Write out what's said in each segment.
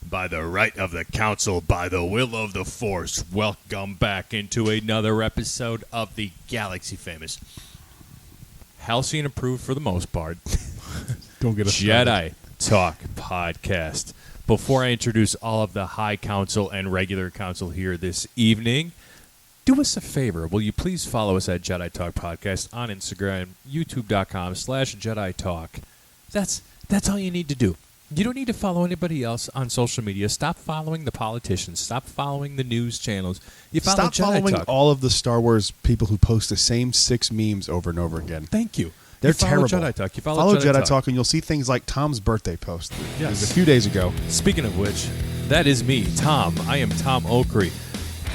by the right of the council, by the will of the force, welcome back into another episode of the galaxy famous, Halcyon approved for the most part, Don't get us Jedi Talk podcast. Before I introduce all of the high council and regular council here this evening, do us a favor. Will you please follow us at Jedi Talk Podcast on Instagram, youtube.com/Jedi Talk. That's all you need to do. You don't need to follow anybody else on social media. Stop following the politicians. Stop following the news channels. You follow Stop Jedi following Talk. all of the Star Wars people who post the same 6 memes over and over again. Thank you. They're you follow terrible. Jedi Talk. You follow Jedi Talk, and you'll see things like Tom's birthday post. Yes. It was a few days ago. Speaking of which, that is me, Tom. I am Tom Okri.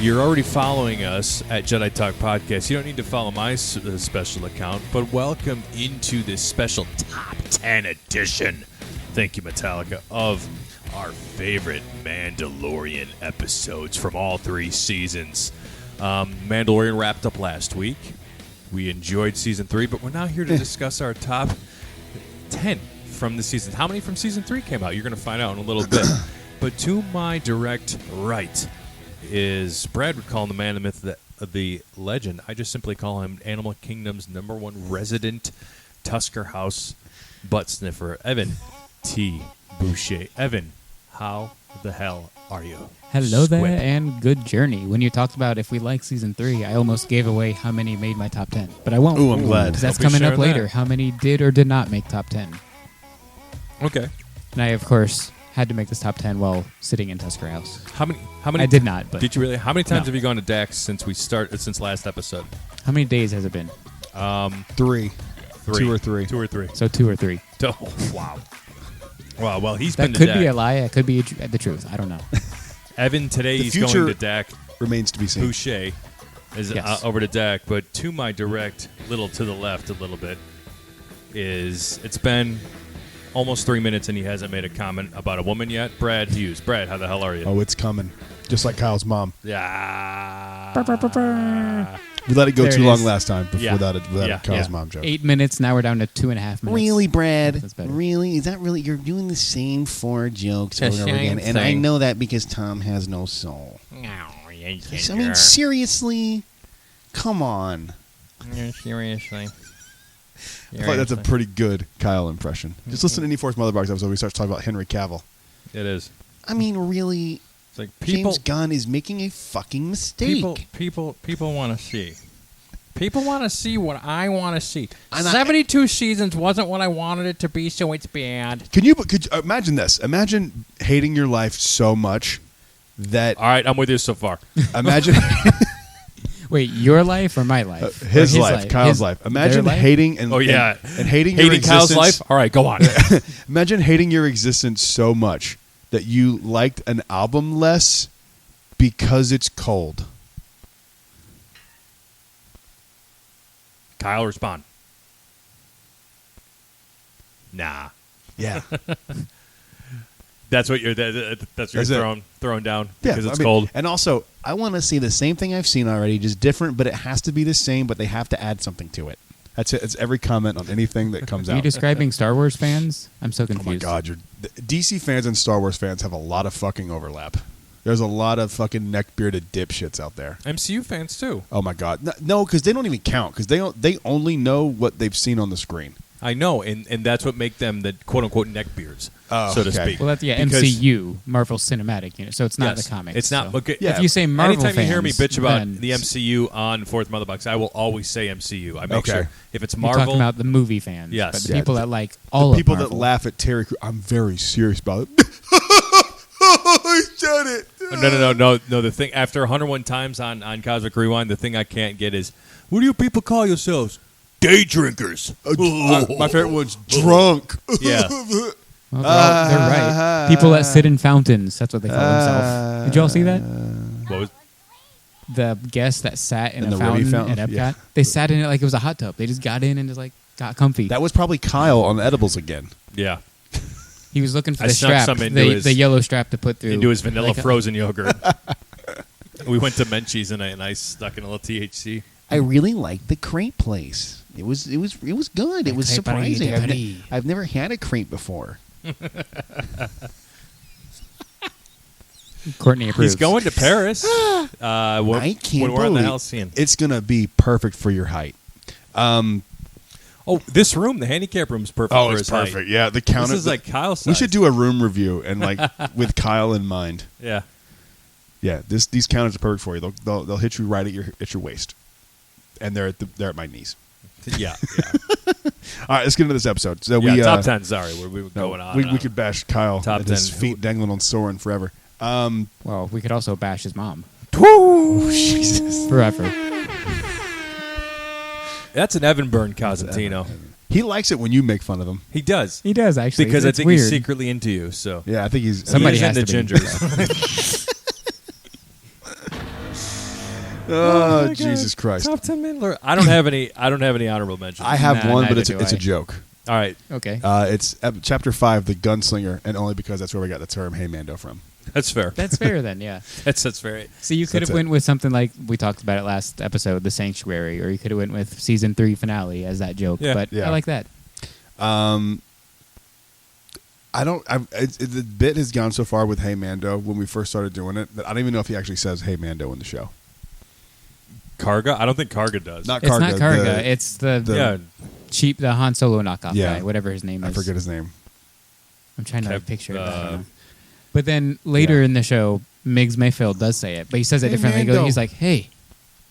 You're already following us at Jedi Talk Podcast. You don't need to follow my special account, but welcome into this special Top 10 edition, thank you, Metallica, of our favorite Mandalorian episodes from all 3 seasons. Mandalorian wrapped up last week. We enjoyed Season 3, but we're now here to discuss our top 10 from the season. How many from Season 3 came out? You're going to find out in a little bit. But to my direct right is Brad would call him the man, the myth, the legend. I just simply call him Animal Kingdom's #1 resident Tusker House butt sniffer, Evan T. Boucher. Evan, how the hell are you? Hello there, Squid. and good journey. When you talked about if we like Season 3, I almost gave away how many made my top 10. But I won't. Ooh, I'm glad. Because that's Don't be coming up sharing later. that. How many did or did not make top 10? Okay. And I, of course, had to make this top 10 while sitting in Tusker House. How many? I did not, but Did you really? How many times No. have you gone to Dax since last episode? how many days has it been? 3. 3. 2 or 3. 2 or 3. So 2 or 3. Oh, wow. Wow. Well, he's That been to could Dax. be a lie. It could be the truth. I don't know. Evan today The he's future- going to Dax. Remains to be seen. Boucher is Yes. over to Dak, but to my direct, little to the left a little bit, it's been almost 3 minutes and he hasn't made a comment about a woman yet. Brad Hughes. Brad, how the hell are you? Oh, it's coming. Just like Kyle's mom. Yeah. We let it go There too it long is. last time Yeah. without a Yeah. Kyle's Yeah. mom joke. 8 minutes, now we're down to 2.5 minutes. Really, Brad? That's better. Really? Is that really? You're doing the same 4 jokes The over and over same again, and I thing. know that because Tom has no soul. No, I mean, seriously? Come on. seriously. I feel like that's a pretty good Kyle impression. Just listen to Any Force Mother Box episode where he starts talking about Henry Cavill. It is. I mean, really? It's like people, James Gunn is making a fucking mistake. people want to see. People want to see what I want to see. I'm not- 72 seasons wasn't what I wanted it to be, so it's bad. Could you imagine this? Imagine hating your life so much that All right, I'm with you so far. imagine Wait, your life or my life? Or his life, Kyle's His- life. their Imagine life? hating and Oh, yeah. and hating your Hating Kyle's existence. life? All right, go on. Imagine hating your existence so much that you liked an album less because it's cold. Kyle, respond. Nah. Yeah. That's what you're that's what you're throwing down because it's cold. And also, I want to see the same thing I've seen already, just different, but it has to be the same, but they have to add something to it. that's it. It's every comment on anything that comes Are you out. describing Star Wars fans? I'm so Oh confused. my God, the DC fans and Star Wars fans have a lot of fucking overlap. There's a lot of fucking neck-bearded dipshits out there. MCU fans too. Oh my God, no, because they don't even count because they only know what they've seen on the screen. I know, and that's what make them the quote unquote neckbeards, Oh, so to okay. speak. Well, that's Because- MCU, Marvel Cinematic Universe. So it's not Yes, the comics. It's not. so. Okay, Yeah. If you say Marvel anytime you hear me fans, bitch about then the MCU on Fourth Mother Box, I will always say MCU. I make Okay. sure if it's You're Marvel, talking about the movie fans. Yes. But the Yeah, people the- that like The all people of that Marvel. laugh at Terry Crews, I'm very serious about it. I said it. No. The thing after 101 times on Cosmic Rewind, the thing I can't get is, what do you people call yourselves? Day drinkers. My favorite one's drunk. Yeah. Well, they're right. People that sit in fountains. That's what they call themselves. Did you all see that? What was? The guests that sat in In a the Woody fountain, fountain? at Epcot. Yeah. They sat in it like it was a hot tub. They just got in and just like got comfy. That was probably Kyle on edibles again. Yeah. He was looking for I the snuck strap, some into the, his- the yellow strap to put through. Into his vanilla like frozen yogurt. We went to Menchie's and I stuck in a little THC. I really liked the crepe place. It was good. It was Crepe Paris, surprising. Paris. I've never had a crepe before. Courtney approves. He's going to Paris. I can't when we're on the believe Halcyon. it's going to be perfect for your height. Oh, this room, the handicap room, is perfect. for it's his perfect. height. Yeah, the counter. This is like Kyle's size. We should do a room review and like with Kyle in mind. Yeah. Yeah, these counters are perfect for you. They'll hit you right at your waist, and they're at my knees. Yeah. All right, let's get into this episode. So Yeah, we top 10. Sorry, we were no, going on. we could bash Kyle Top and his 10. feet dangling on Soren forever. Well, we could also bash his mom. Jesus. Forever. That's an Evan Byrne Cosentino. He likes it when you make fun of him. He does. He does, actually. Because I It's think weird. he's secretly into you. So Yeah, I think he's Somebody He's has into to be. gingers. Oh, Jesus Christ! Top 10 Mandalorian. I don't have any honorable mentions. I have Nah, one, but neither it's do a I. joke. All right, Okay. It's chapter 5, the gunslinger, and only because that's where we got the term "Hey Mando" from. that's fair. That's fair then, yeah. That's fair. So you could That's have it. went with something like we talked about it last episode, The Sanctuary, or you could have went with season 3 finale as that joke. Yeah. But Yeah. I like that. The bit has gone so far with "Hey Mando" when we first started doing it that I don't even know if he actually says "Hey Mando" in the show. Karga? I don't think Karga does. Not It's Karga. not Karga. It's the yeah. cheap, the Han Solo knockoff Yeah. guy, whatever his name is. I forget his name. I'm trying to Kev- picture it. but I don't uh, know. But then later Yeah. in the show, Miggs Mayfield does say it, but he says it Hey, differently. Mando. He's like, "Hey,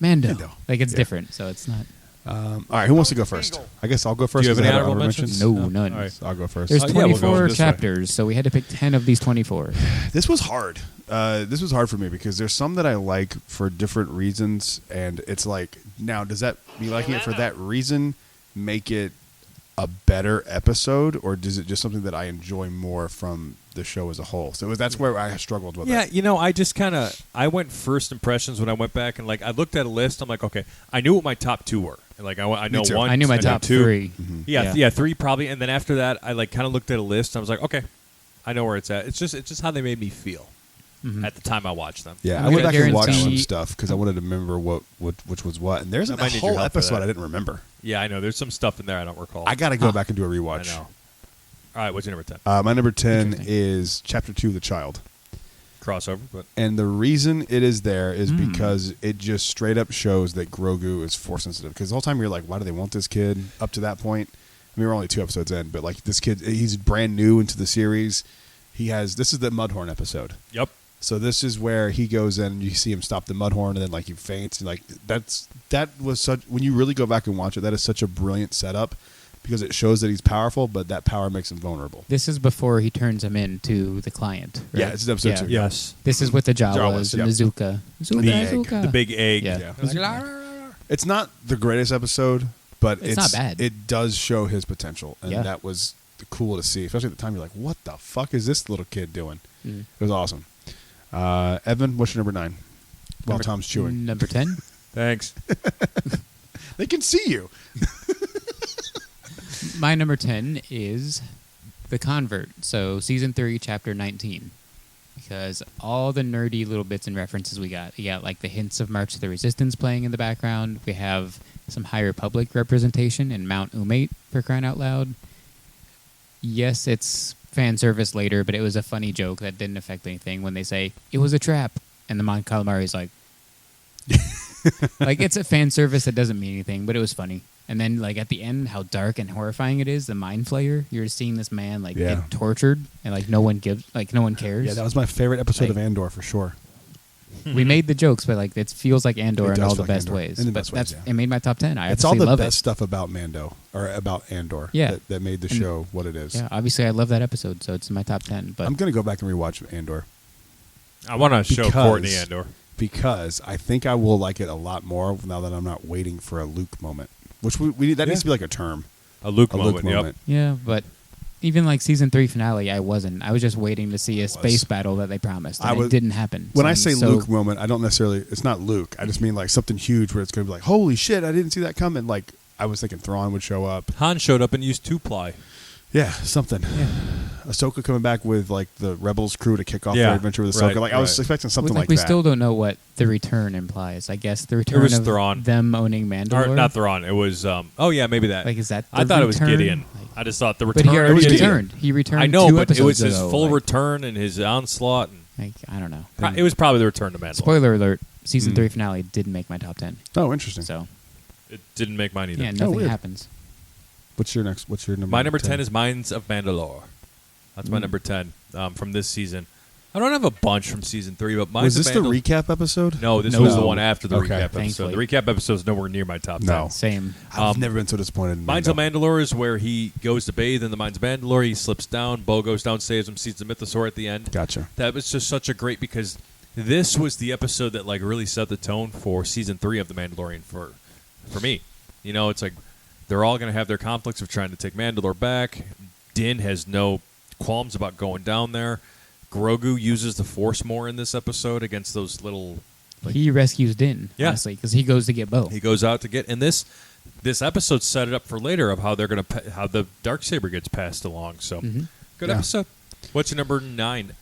Mando." Mando. Like it's Yeah. different, so it's not. All right, who wants to go first? I guess I'll go first. Do you have 'cause I any have honorable mentions? No, No. none. All right. So I'll go first. There's yeah, we'll go 24 this way. chapters, so we had to pick 10 of these 24. This was hard. This was hard for me because there's some that I like for different reasons, and it's like, now does that me liking it for that reason make it a better episode, or is it just something that I enjoy more from the show as a whole? So that's where I struggled with Yeah, it. I just I went first impressions when I went back and like I looked at a list. I'm like, okay, I knew what my top 2 were. Like I know too. one. I knew my know top 2. 3. Yeah, 3 probably, and then after that, I like kind of looked at a list. I was like, okay, I know where it's at. It's just how they made me feel at the time I watched them. Yeah, I'm I went gonna back and watched some guarantee- stuff because I wanted to remember which was what, and there's I a might need your whole help for episode that. I didn't remember. Yeah, I know. There's some stuff in there I don't recall. I got to go back and do a I rewatch. know. All right, what's your number 10? My number 10 Interesting. is chapter 2, The Child. Crossover, but And the reason it is there is because it just straight up shows that Grogu is force sensitive. Because the whole time you're like, why do they want this kid? Up to that point, I mean, we're only 2 episodes in, but like this kid, he's brand new into the series. This is the Mudhorn episode. yep. So this is where he goes in and you see him stop the Mudhorn, and then like he faints. And like that was such, when you really go back and watch it, that is such a brilliant setup because it shows that he's powerful, but that power makes him vulnerable. This is before he turns him in to the client. Right? Yeah, it's episode 2. Yes. This is with the Jawas, Jawas, and yep. the Zuka. Zuka, The egg. Zuka. The big egg. Yeah. It's not the greatest episode, but It's not bad. It does show his potential, and Yeah. that was cool to see. Especially at the time, you're like, "What the fuck is this little kid doing?" Mm. It was awesome. Evan, what's your number 9? While Number- Tom's chewing, Number 10. Thanks. they can see you. My number 10 is The Convert. So season 3, chapter 19. Because all the nerdy little bits and references we got. You got like the hints of March of the Resistance playing in the background. We have some High Republic representation in Mount Umate, for crying out loud. Yes, it's fan service later, but it was a funny joke that didn't affect anything when they say, "It was a trap." And the Mon Calamari's like... like, it's a fan service that doesn't mean anything, but it was funny. And then, like, at the end, how dark and horrifying it is, the Mind Flayer. You're seeing this man, like, Yeah. get tortured, and, like, no one cares. Yeah, that was my favorite episode Like- of Andor for sure. We made the jokes, but, like, it feels like Andor It in does all feel the like best Andor. ways. In the But best ways, it yeah. made my top 10. I It's all absolutely the love best it. stuff about Mando or about Andor. Yeah. that made the And- show what it is. Yeah, obviously, I love that episode, so it's in my top 10. But I'm gonna go back and rewatch Andor. I want to show Because- Courtney Andor. Because I think I will like it a lot more now that I'm not waiting for a Luke moment. Which we need, that needs to be like a term. A Luke A moment. Luke Yep. moment. yeah, but even, like, season 3 finale, I wasn't. I was just waiting to see a space battle that they promised, and it didn't happen. When So I I'm say so- Luke moment, I don't necessarily, it's not Luke. I just mean like something huge where it's going to be like, holy shit, I didn't see that coming. Like, I was thinking Thrawn would show up. Han showed up and used 2-ply. Yeah, something. Yeah. Ahsoka coming back with like the Rebels crew to kick off Yeah, their adventure with Ahsoka. right, Like I was right. expecting something like like we that. still don't know what the return implies. I guess the return was of Thrawn. them owning Mandalore. Or not Thrawn. It was, oh, yeah, maybe that. Like, is that I the thought it was return? Gideon. Like- I just thought the But return. he already Gideon. returned. He returned. I know, 2 but it was episodes his ago, full like- return and his onslaught. And Like, I don't know. It was probably the return to Mandalorian. Spoiler alert: season 3 finale didn't make my top 10. Oh, interesting. So It didn't make mine either. yeah, nothing weird. happens. What's your number? My number 10 is Minds of Mandalore. That's my number 10 from this season. I don't have a bunch from season 3, but Minds Was of this the Mandalore. recap episode? No, this No. was the one after the Okay. recap episode. Thankfully. The recap episode is nowhere near my top 10. No. Same. I've never been so disappointed in Minds Mando. of Mandalore is where he goes to bathe in the Minds of Mandalore. He slips down. Bo goes down, saves him, sees the mythosaur at the end. Gotcha. That was just such a great because this was the episode that like really set the tone for season 3 of The Mandalorian for me. You know, it's like they're all going to have their conflicts of trying to take Mandalore back. Din has no qualms about going down there. Grogu uses the Force more in this episode against those little. He rescues Din, Yeah. honestly, because he goes to get Bo. He goes out to get, and this episode set it up for later of how they're going to how the Darksaber gets passed along. So good Yeah. episode. What's your number 9,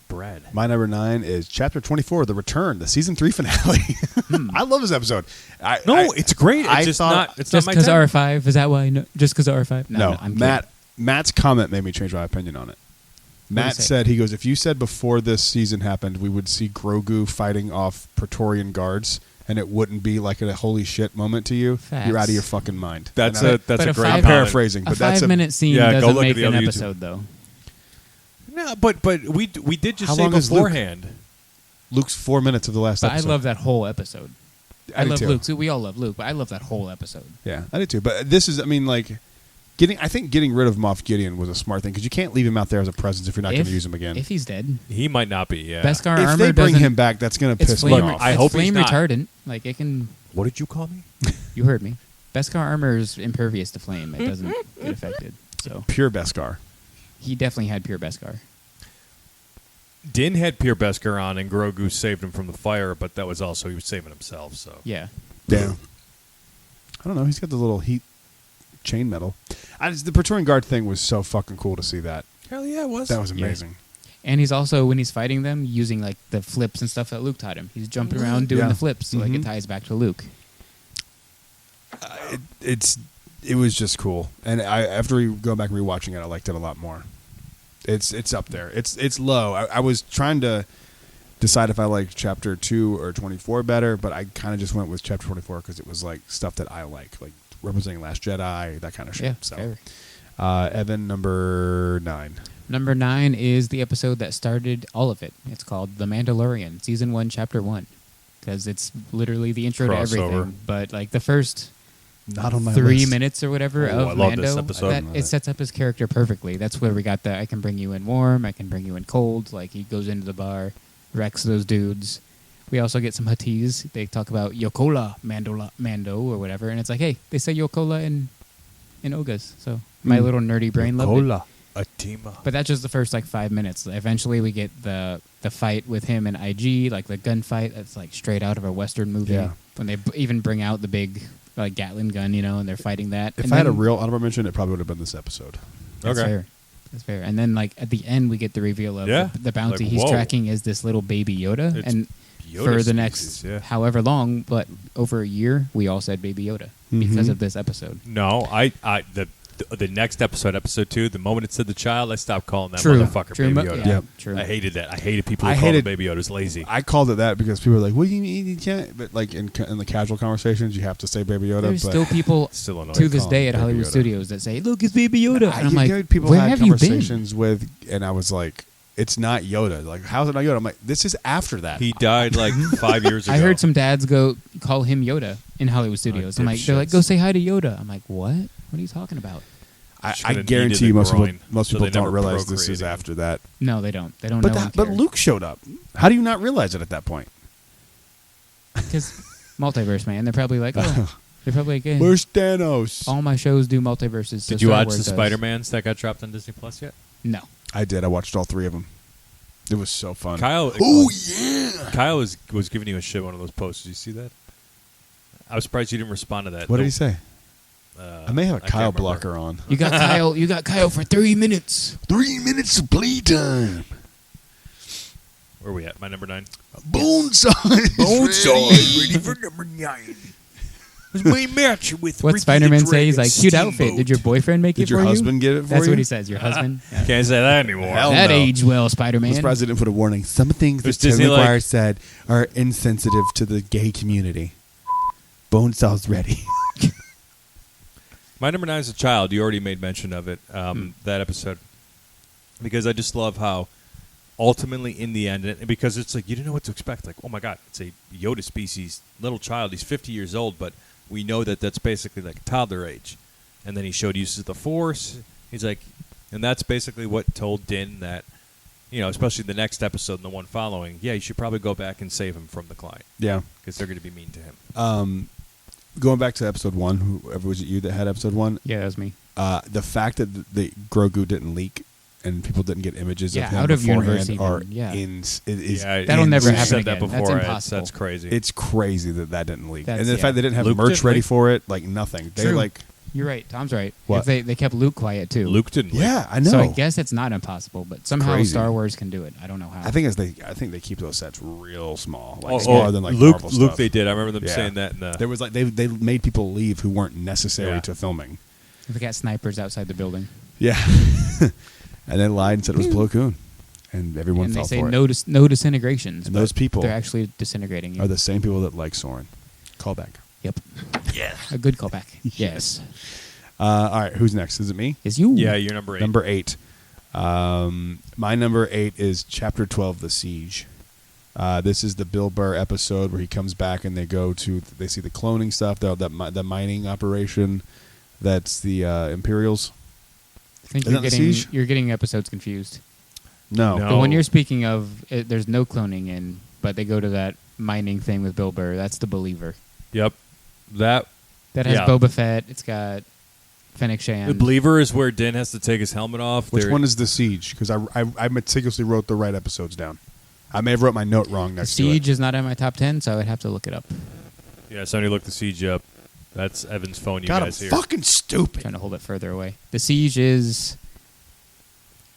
Brad? My number 9 is Chapter 24, The Return, the season 3 finale. I love this episode. It's great. It's I just thought- not. It's not Just my because 10. R5, is that why? No, just because R5? No, I'm kidding. Matt's comment made me change my opinion on it. Matt he say? said, he goes, if you said before this season happened, we would see Grogu fighting off Praetorian guards, and it wouldn't be like a holy shit moment to you, Facts. you're out of your fucking mind. That's And I- a But a great. five- I'm comment. paraphrasing, A but that's 5-minute scene Yeah, go doesn't look at make the an other YouTube. episode, though. No, but we did just How say long is Luke? beforehand. Luke's 4 minutes of the last But episode. I love that whole episode. I do love too. Luke. So we all love Luke, but I love that whole episode. Yeah, I did too. But this is, I mean, like, I think getting rid of Moff Gideon was a smart thing because you can't leave him out there as a presence if you're not going to use him again. If he's dead, He might not be. Yeah. Beskar If armor they bring doesn't. him back, that's going to it's piss flame. me off. I it's hope he's flame not. retardant. Like it can. What did you call me? You heard me. Beskar armor is impervious to flame. It doesn't get affected. So Pure Beskar. he definitely had pure Beskar. Din had pure Beskar on, and Grogu saved him from the fire, but that was also he was saving himself. So Yeah. Yeah. I don't know. He's got the little heat chain metal. The Praetorian Guard thing was so fucking cool to see that. hell yeah, it was. That was amazing. And he's also, when he's fighting them, using like the flips and stuff that Luke taught him. He's jumping around doing Yeah. the flips, so like it Mhm. ties back to Luke. It was just cool, and after we go back and rewatching it, I liked it a lot more. It's up there. It's low. I was trying to decide if I liked Chapter 2 or 24 better, but I kind of just went with Chapter 24 because it was like stuff that I like representing Last Jedi, that kind of shit. Yeah, So, fair. Evan, number 9. Number 9 is the episode that started all of it. It's called The Mandalorian, Season 1, Chapter 1. Because it's literally the intro to Crossover. everything. But like the first Not on my 3 list. minutes or whatever Oh, I of love Mando, this episode. it sets up his character perfectly. That's where we got the I can bring you in warm, I can bring you in cold. Like he goes into the bar, wrecks those dudes. We also get some Huttese. They talk about Yokola Mando or whatever, and it's like, hey, they say Yokola in Ogas. So my little nerdy brain loved it. Cola, Atima. But that's just the first like 5 minutes. Eventually, we get the fight with him and IG, like the gunfight. That's like straight out of a Western movie. Yeah. When they even bring out the big like Gatling gun, and they're fighting that. If And I had a then- real honorable mention, it probably would have been this episode. that's Okay. fair. That's fair. And then like at the end, we get the reveal of Yeah. the bounty Like, he's whoa. tracking is this little baby Yoda, It's and Yoda for the species, next yeah. however long, but over a year, we all said Baby Yoda because Mhm. of this episode. No, the next episode 2, the moment it said the child, I stopped calling that True. motherfucker True. Baby Yoda. Yeah, Yep. true. I hated that. I hated people who I called him hated- Baby Yoda's lazy. I called it that because people are like, "What do you mean you can't?" But like in the casual conversations, you have to say Baby Yoda. There's but still people Still annoying. to this call day him at Hollywood Baby Yoda. Studios that say, "Look, it's Baby Yoda." And I'm you like, know, people where had have you been? conversations with, and I was like, "It's not Yoda. Like, how's it not Yoda?" I'm like, "This is after that." He died like 5 years ago. I heard some dads go call him Yoda in Hollywood Studios. I'm like, they're like, dipshits. go say hi to Yoda. I'm like, what? What are you talking about? I Should've guarantee kneaded you, the most people, groin, most so people they don't never realize this is procreated. after that. No, they don't. They don't But know. that, but Luke showed up. How do you not realize it at that point? because multiverse, man. They're probably like, oh, they're probably like, eh, Where's Thanos? all my shows do multiverses. So Did you Star watch Wars the does. Spider-Mans that got dropped on Disney Plus yet? No. I did. I watched all 3 of them. It was so fun. Kyle. Oh yeah. Kyle was giving you a shit one of those posts. Did you see that? I was surprised you didn't respond to that. What did No, he say? I may have a I can't Kyle remember. blocker on. You got Kyle. You got Kyle for 3 minutes. 3 minutes of playtime. Where are we at? My number 9. Boneside. Ready for number 9. We match with What Ricky Spider-Man the say? He's Dragon like, cute outfit. Steamboat." Did your boyfriend make it Did for your you? husband get it for That's you? what he says. Your husband. Yeah. Can't say that anymore. Hell That no. aged well, I'm Spider-Man. surprised they didn't put a warning. Some things that Was Tobey Disney like- Maguire said are insensitive to the gay community. Bone Sal's ready. My number 9 is a child. You already made mention of it, that episode. Because I just love how ultimately in the end, and because it's like you didn't know what to expect. Like, oh my God, it's a Yoda species little child. He's 50 years old, but we know that that's basically like toddler age. And then he showed uses of the Force. He's like, and that's basically what told Din that, you know, especially the next episode and the one following, yeah, you should probably go back and save him from the client Yeah. because they're going to be mean to him. Going back to episode 1, whoever was it you that had episode 1? Yeah, that was me. The fact that the Grogu didn't leak and people didn't get images Yeah, of him out of beforehand universe are even, yeah. That'll That'll never We've happen said again. that That's before. impossible. That's crazy. It's crazy that didn't leak. That's- And the yeah. fact they didn't have Luke merch didn't ready leak? for it, like nothing. They True. like, You're right. Tom's right. What? If they kept Luke quiet too. Luke didn't leak. yeah, I know. So I guess it's not impossible, but somehow Crazy. Star Wars can do it. I don't know how. I think they keep those sets real small, like Oh, smaller than like Luke, Marvel Luke, stuff. they did. I remember them Yeah. saying that in the. There was like they made people leave who weren't necessary Yeah. to filming. They got snipers outside the building, Yeah, and they lied and said it was Plo Koon, and everyone and they fell say for no it. no disintegrations. And but those people they're actually disintegrating. You. Are the same people that like Soren. Callback. Yep. Yes. A good callback. Yes. All right, who's next? Is it me? Is you? Yeah, you're number 8. Number 8. My number 8 is Chapter 12, The Siege. This is the Bill Burr episode where he comes back and they see the cloning stuff, the mining operation. That's the Imperials. I think Isn't that the Siege? you're getting episodes confused. No. No. The one you're speaking of, there's no cloning in, but they go to that mining thing with Bill Burr. That's the Believer. Yep. That That has Yeah. Boba Fett. It's got Fennec Shand. the Believer is where Din has to take his helmet off. Which There- one is The Siege? Because I meticulously wrote the right episodes down. I may have wrote my note wrong The next Siege to it. is not in my top 10, so I would have to look it up. Yeah, somebody looked the siege up. That's Evan's phone. You God, I'm guys here. fucking stupid. Trying to hold it further away. The Siege is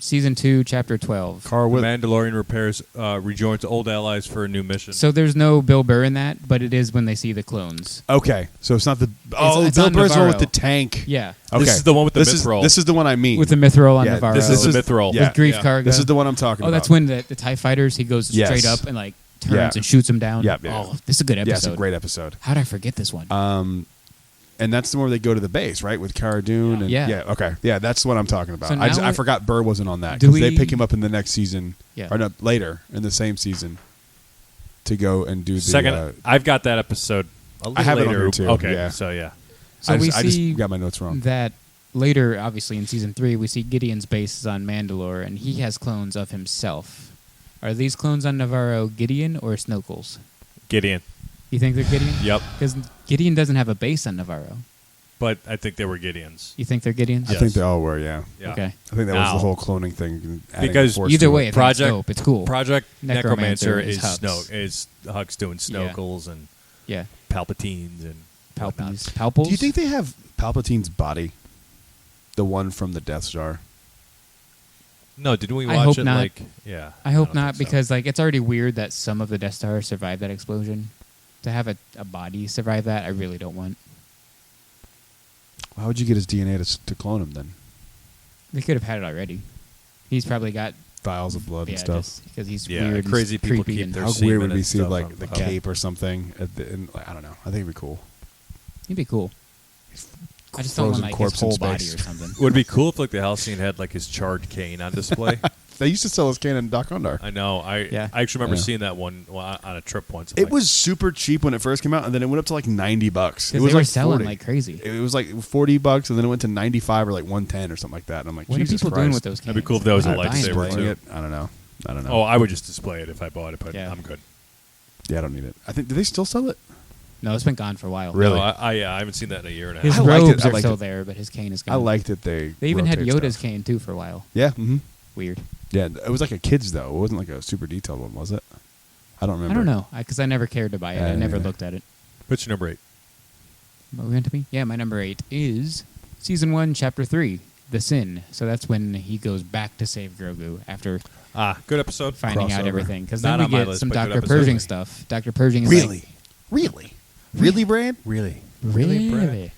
season 2, chapter 12. Carl The with Mandalorian rejoins old allies for a new mission. So there's no Bill Burr in that, but it is when they see the clones. Okay, so it's not the it's Bill on Burr's one with Navarro. the tank. Yeah. Okay, This is the one with the this Mithril. This is the one I mean. With the Mithril on Yeah, Navarro. this is the Mithril. yeah. With Grief Yeah. Karga. This is the one I'm talking Oh, about. that's when the TIE fighters, he goes Yes. straight up and like turns Yeah. and shoots him down. Yeah, yeah. Oh, this is a good episode. Yeah, it's a great episode. How did I forget this one? And that's the one where they go to the base, right, with Cara Dune. And, Yeah. Okay. Yeah, that's what I'm talking about. So I now forgot Burr wasn't on that Do because they we- pick him up in the next season, Yeah. or no, later in the same season, to go and do the Second, I've got that episode a little I have it on later. here, too. Okay, Yeah. so yeah. So I we just see got my notes wrong. that later, obviously in season 3, we see Gideon's base is on Mandalore, and he has clones of himself. Are these clones on Navarro Gideon or Snokel's? Gideon. You think they're Gideon? Yep. Because Gideon doesn't have a base on Navarro. But I think they were Gideons. You think they're Gideons? I Yes. think they all were, yeah. Yeah. Okay. I think that was Now- the whole cloning thing. adding Because the Force Either to way, it. I think Project- it's dope. It's cool. Project Necromancer Necromancer is is Hux. Snoke. Is Hux doing Snokels and Yeah. Palpatines and whatnot. Palpies. Palpals? Do you think they have Palpatine's body? The one from the Death Star? No, didn't we I watch hope it? not. Like, yeah. I hope don't not, think so. because like it's already weird that some of the Death Stars survived that explosion. To have a body survive that, I really don't want. How would you get his DNA to clone him then? They could have had it already. He's probably got Vials of blood and yeah, stuff. just because he's Yeah, weird. and crazy people creepy keep and their How semen weird would and we see stuff like on the file. cape or something? I don't know. I think it'd be cool. He'd be cool. I just don't want Frozen like corpse his in whole body space. or something. Would it be cool if like the Halcyon had like his charred cane on display? They used to sell his cane in Doc Ondar. I know. Yeah. I actually remember Yeah. seeing that one on a trip once. I'm It like, was super cheap when it first came out, and then it went up to like $90. It Because was they were like selling 40. like crazy. It was like $40, and then it went to 95 or like 110 or something like that. And I'm like, What are Jesus people Christ. doing with those cans? That'd be cool if that was a Why are you buying lightsaber, them? too. It? I don't know. Oh, I would just display it if I bought it, but Yeah. I'm good. Yeah, I don't need it. I think. Do they still sell it? No, it's been gone for a while. Really? No, I haven't seen that in a year and a His half. I liked it. robes I are liked still it. there, but his cane is gone. I liked that they. They even had rotate Yoda's stuff. cane too for a while. Yeah. Mm-hmm. Weird. Yeah. It was like a kid's though. It wasn't like a super detailed one, was it? I don't remember. I don't know because I never cared to buy it. I never Yeah. looked at it. What's your number 8? What were we on to me? Yeah, my number 8 is season 1, chapter 3, The Sin. So that's when he goes back to save Grogu after Good episode. finding out Crossover. everything. Because Not then we on my get list, some but good Dr. episode. Pershing stuff. Dr. Pershing is Really, Brand? Really? Really, Brett? Really?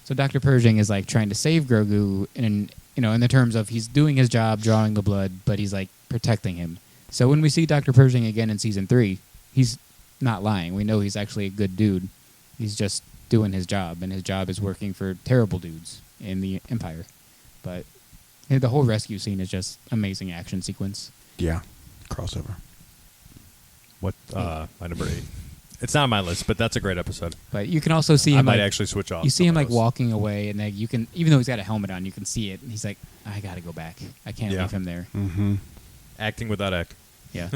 So Dr. Pershing is like trying to save Grogu in the terms of he's doing his job, drawing the blood, but he's like protecting him. So when we see Dr. Pershing again in season 3, he's not lying. We know he's actually a good dude. He's just doing his job, and his job is working for terrible dudes in the Empire. But the whole rescue scene is just amazing action sequence. Yeah. Crossover. What? My number 8. It's not on my list, but that's a great episode. But you can also see I him might like, actually switch off. you see him some like of those. walking away, and like you can, even though he's got a helmet on, you can see it. And he's like, I gotta go back. I can't Yeah. leave him there. Mm-hmm. Acting without Eck. Yeah.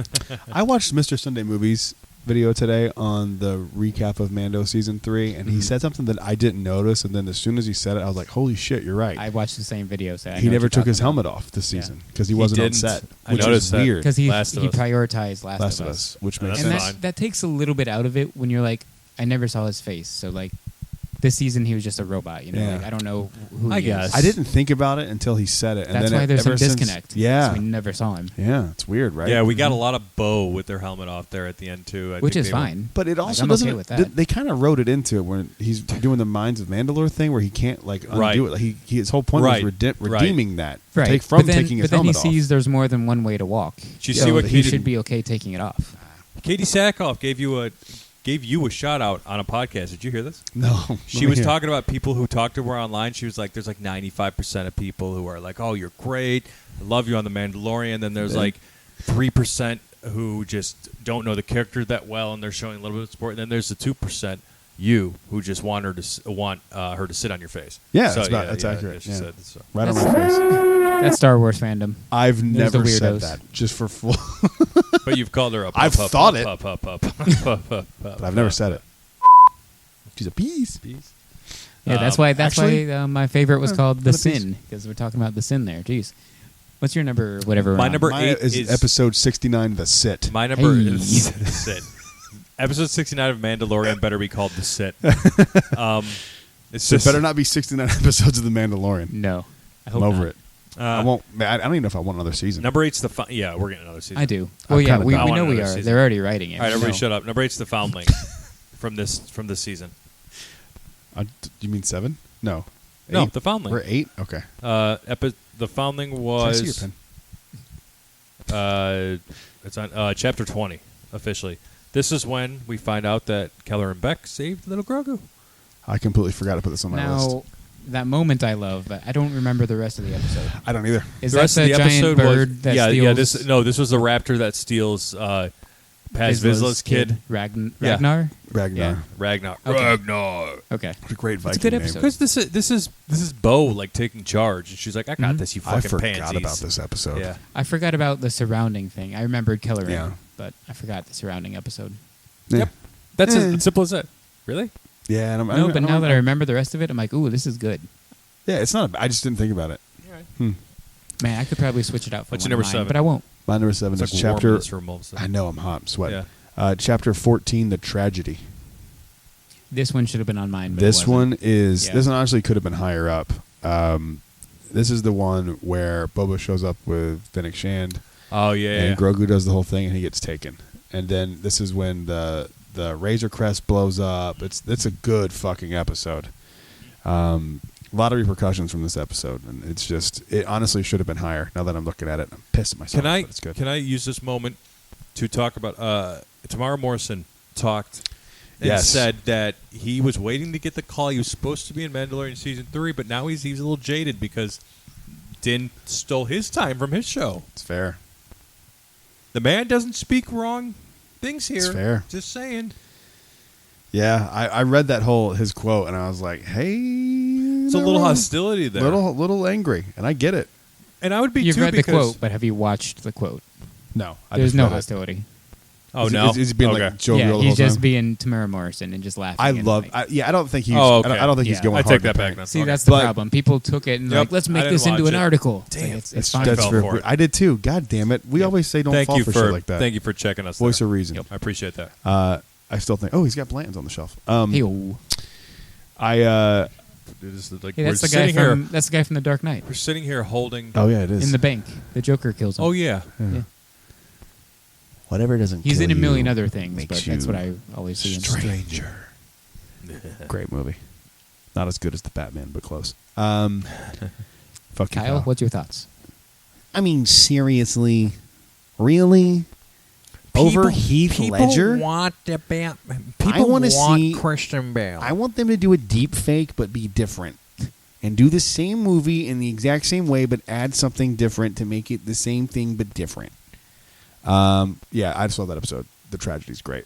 I watched Mr. Sunday Movies video today on the recap of Mando season 3, and he said something that I didn't notice, and then as soon as he said it, I was like, "Holy shit, you're right." I watched the same video. So I He know what never you're took his talking helmet off this Yeah. season because he He wasn't on didn't. set, I which noticed is that. weird. because he Last of Us. prioritized Last Last of of Us. Us, which That's makes And sense. fine. that takes a little bit out of it when you're like, I never saw his face, so like, this season he was just a robot. Yeah. Like I don't know who I he guess. is. I didn't think about it until he said it, and That's then why there's some ever since- disconnect. Yeah, So we never saw him, yeah, it's weird, right? Yeah, we got a lot of Bo with their helmet off there at the end too. I which think is they were- fine. But it Like, also I'm doesn't. okay with that. They kind of wrote it into it when he's doing the Minds of Mandalore thing, where he can't like undo Right. it. Like his whole point Right. was Right. redeeming that, Right. take from but then, taking his but then he helmet sees there's more than one way to walk. Did you Yeah, see what but He Katie, should be okay taking it off. Katie Sackhoff gave you a shout out on a podcast? Did you hear this? off. No, She was talking about people who talked to her online. She was like, "There's like 95% of people who are like, oh, you're great, I love you on the Mandalorian." Then there's Yeah. like 3% who just don't know the character that well, and they're showing a little bit of support. And then there's the 2%, you, who just want her to sit on your face. Yeah, So, that's accurate. She Yeah. said so. Right on my face. That's Star Wars fandom. I've the never said weirdos. that. Just for full, But you've called her a. I've thought it. But but I've never said it. She's a piece. Yeah, that's actually- why my favorite was called The what a piece. Sin, because we're talking about the sin there. Jeez. What's your number, whatever? My Ron? number- Mine 8 is, is- episode 69, The Sit. My number Hey. is Sit. Episode 69 of Mandalorian better be called The Sit. It's So it just better not be 69 episodes of The Mandalorian. No. I I'm hope over not. it. I won't. I don't even know if I want another season. Number 8's the yeah, we're getting another season. I do. I'm Well, yeah, kinda we down. I want know we another are. season. They're already writing it. All right, everybody, No. shut up. Number 8's the Foundling from this season. You mean 7? No. No, 8? the Foundling. We're 8? Okay. The Foundling Can I was see your pen? it's on chapter 20 officially. This is when we find out that Keller and Beck saved little Grogu. I completely forgot to put this on my list. Now, that moment I love, but I don't remember the rest of the episode. I don't either. Is The that rest the of the giant episode bird was that yeah, steals this was the raptor that steals Paz Vizsla's kid. Yeah. Ragnar? Ragnar. Yeah. Ragnar. Okay. Ragnar. Okay. What a great Viking It's a good name. episode. Because this is Bo like taking charge, and she's like, "I got this, you I fucking forgot pansies." about this episode. Yeah. I forgot about the surrounding thing. I remembered Keller, Yeah. but I forgot the surrounding episode. Yeah. Yep. That's Eh. as simple as that. Really? Yeah, and I'm, No, I but don't- now that I remember the rest of it, I'm like, ooh, this is good. yeah, it's not. I just didn't think about it. Man, I could probably switch it out for What's one your of number mine, 7? but I won't. My number 7 It's is like warm in chapter. this room all of a sudden. I know I'm hot. I'm sweating. Yeah. Chapter 14, The Tragedy. This one should have been on mine. But This it wasn't. one is. Yeah. This one honestly could have been higher up. This is the one where Boba shows up with Fennec Shand, Oh yeah. and Grogu does the whole thing, and he gets taken. And then this is when the Razor Crest blows up. It's a good fucking episode. A lot of repercussions from this episode, and it honestly should have been higher. Now that I'm looking at it, I'm pissed at myself. But it's good. Can I use this moment to talk about Tamara Morrison talked and Yes. said that he was waiting to get the call. He was supposed to be in Mandalorian season 3, but now he's a little jaded because Din stole his time from his show. It's fair. The man doesn't speak wrong things here. It's fair. Just saying. Yeah, I read his quote, and I was like, hey, It's a little hostility there. little angry, and I get it. And I would be You've too read the because quote, but have you watched the quote? No, I There's just no read it. hostility. Oh Is no. Is he being Okay. like jovial Yeah, the he's whole just time? being Tamara Morrison and just laughing. I and love. like- I don't think he's. Oh, okay. I don't think he's Yeah. going. I hard take in that the back paint. now. See, Okay. that's the But- problem. People took it and Yep, like, let's I make didn't this into watch an it. article. Damn, It's fine. That's for it. I did too. God damn it. We always say don't Thank fall you for for shit like that. Thank you for checking us. Voice there. of reason. I appreciate that. I still think. Oh, he's got Blanton's on the shelf. Hey-o. I. This is like Hey, we're that's the guy sitting here. from that's the guy from The Dark Knight We're sitting here holding. Oh yeah, it is. in the bank. The Joker kills him. Oh yeah. Yeah. Whatever doesn't. He's kill in a million you other things, makes but that's you what I always see him. stranger. Great movie. Not as good as the Batman, but close. Fuck you, Kyle, what's your thoughts? I mean, seriously, really? Over Heath Ledger? Want the Batman. I People wanna want see- Christian Bale. I want them to do a deep fake, but be different. And do the same movie in the exact same way, but add something different to make it the same thing, but different. Yeah, I saw that episode. The tragedy's great.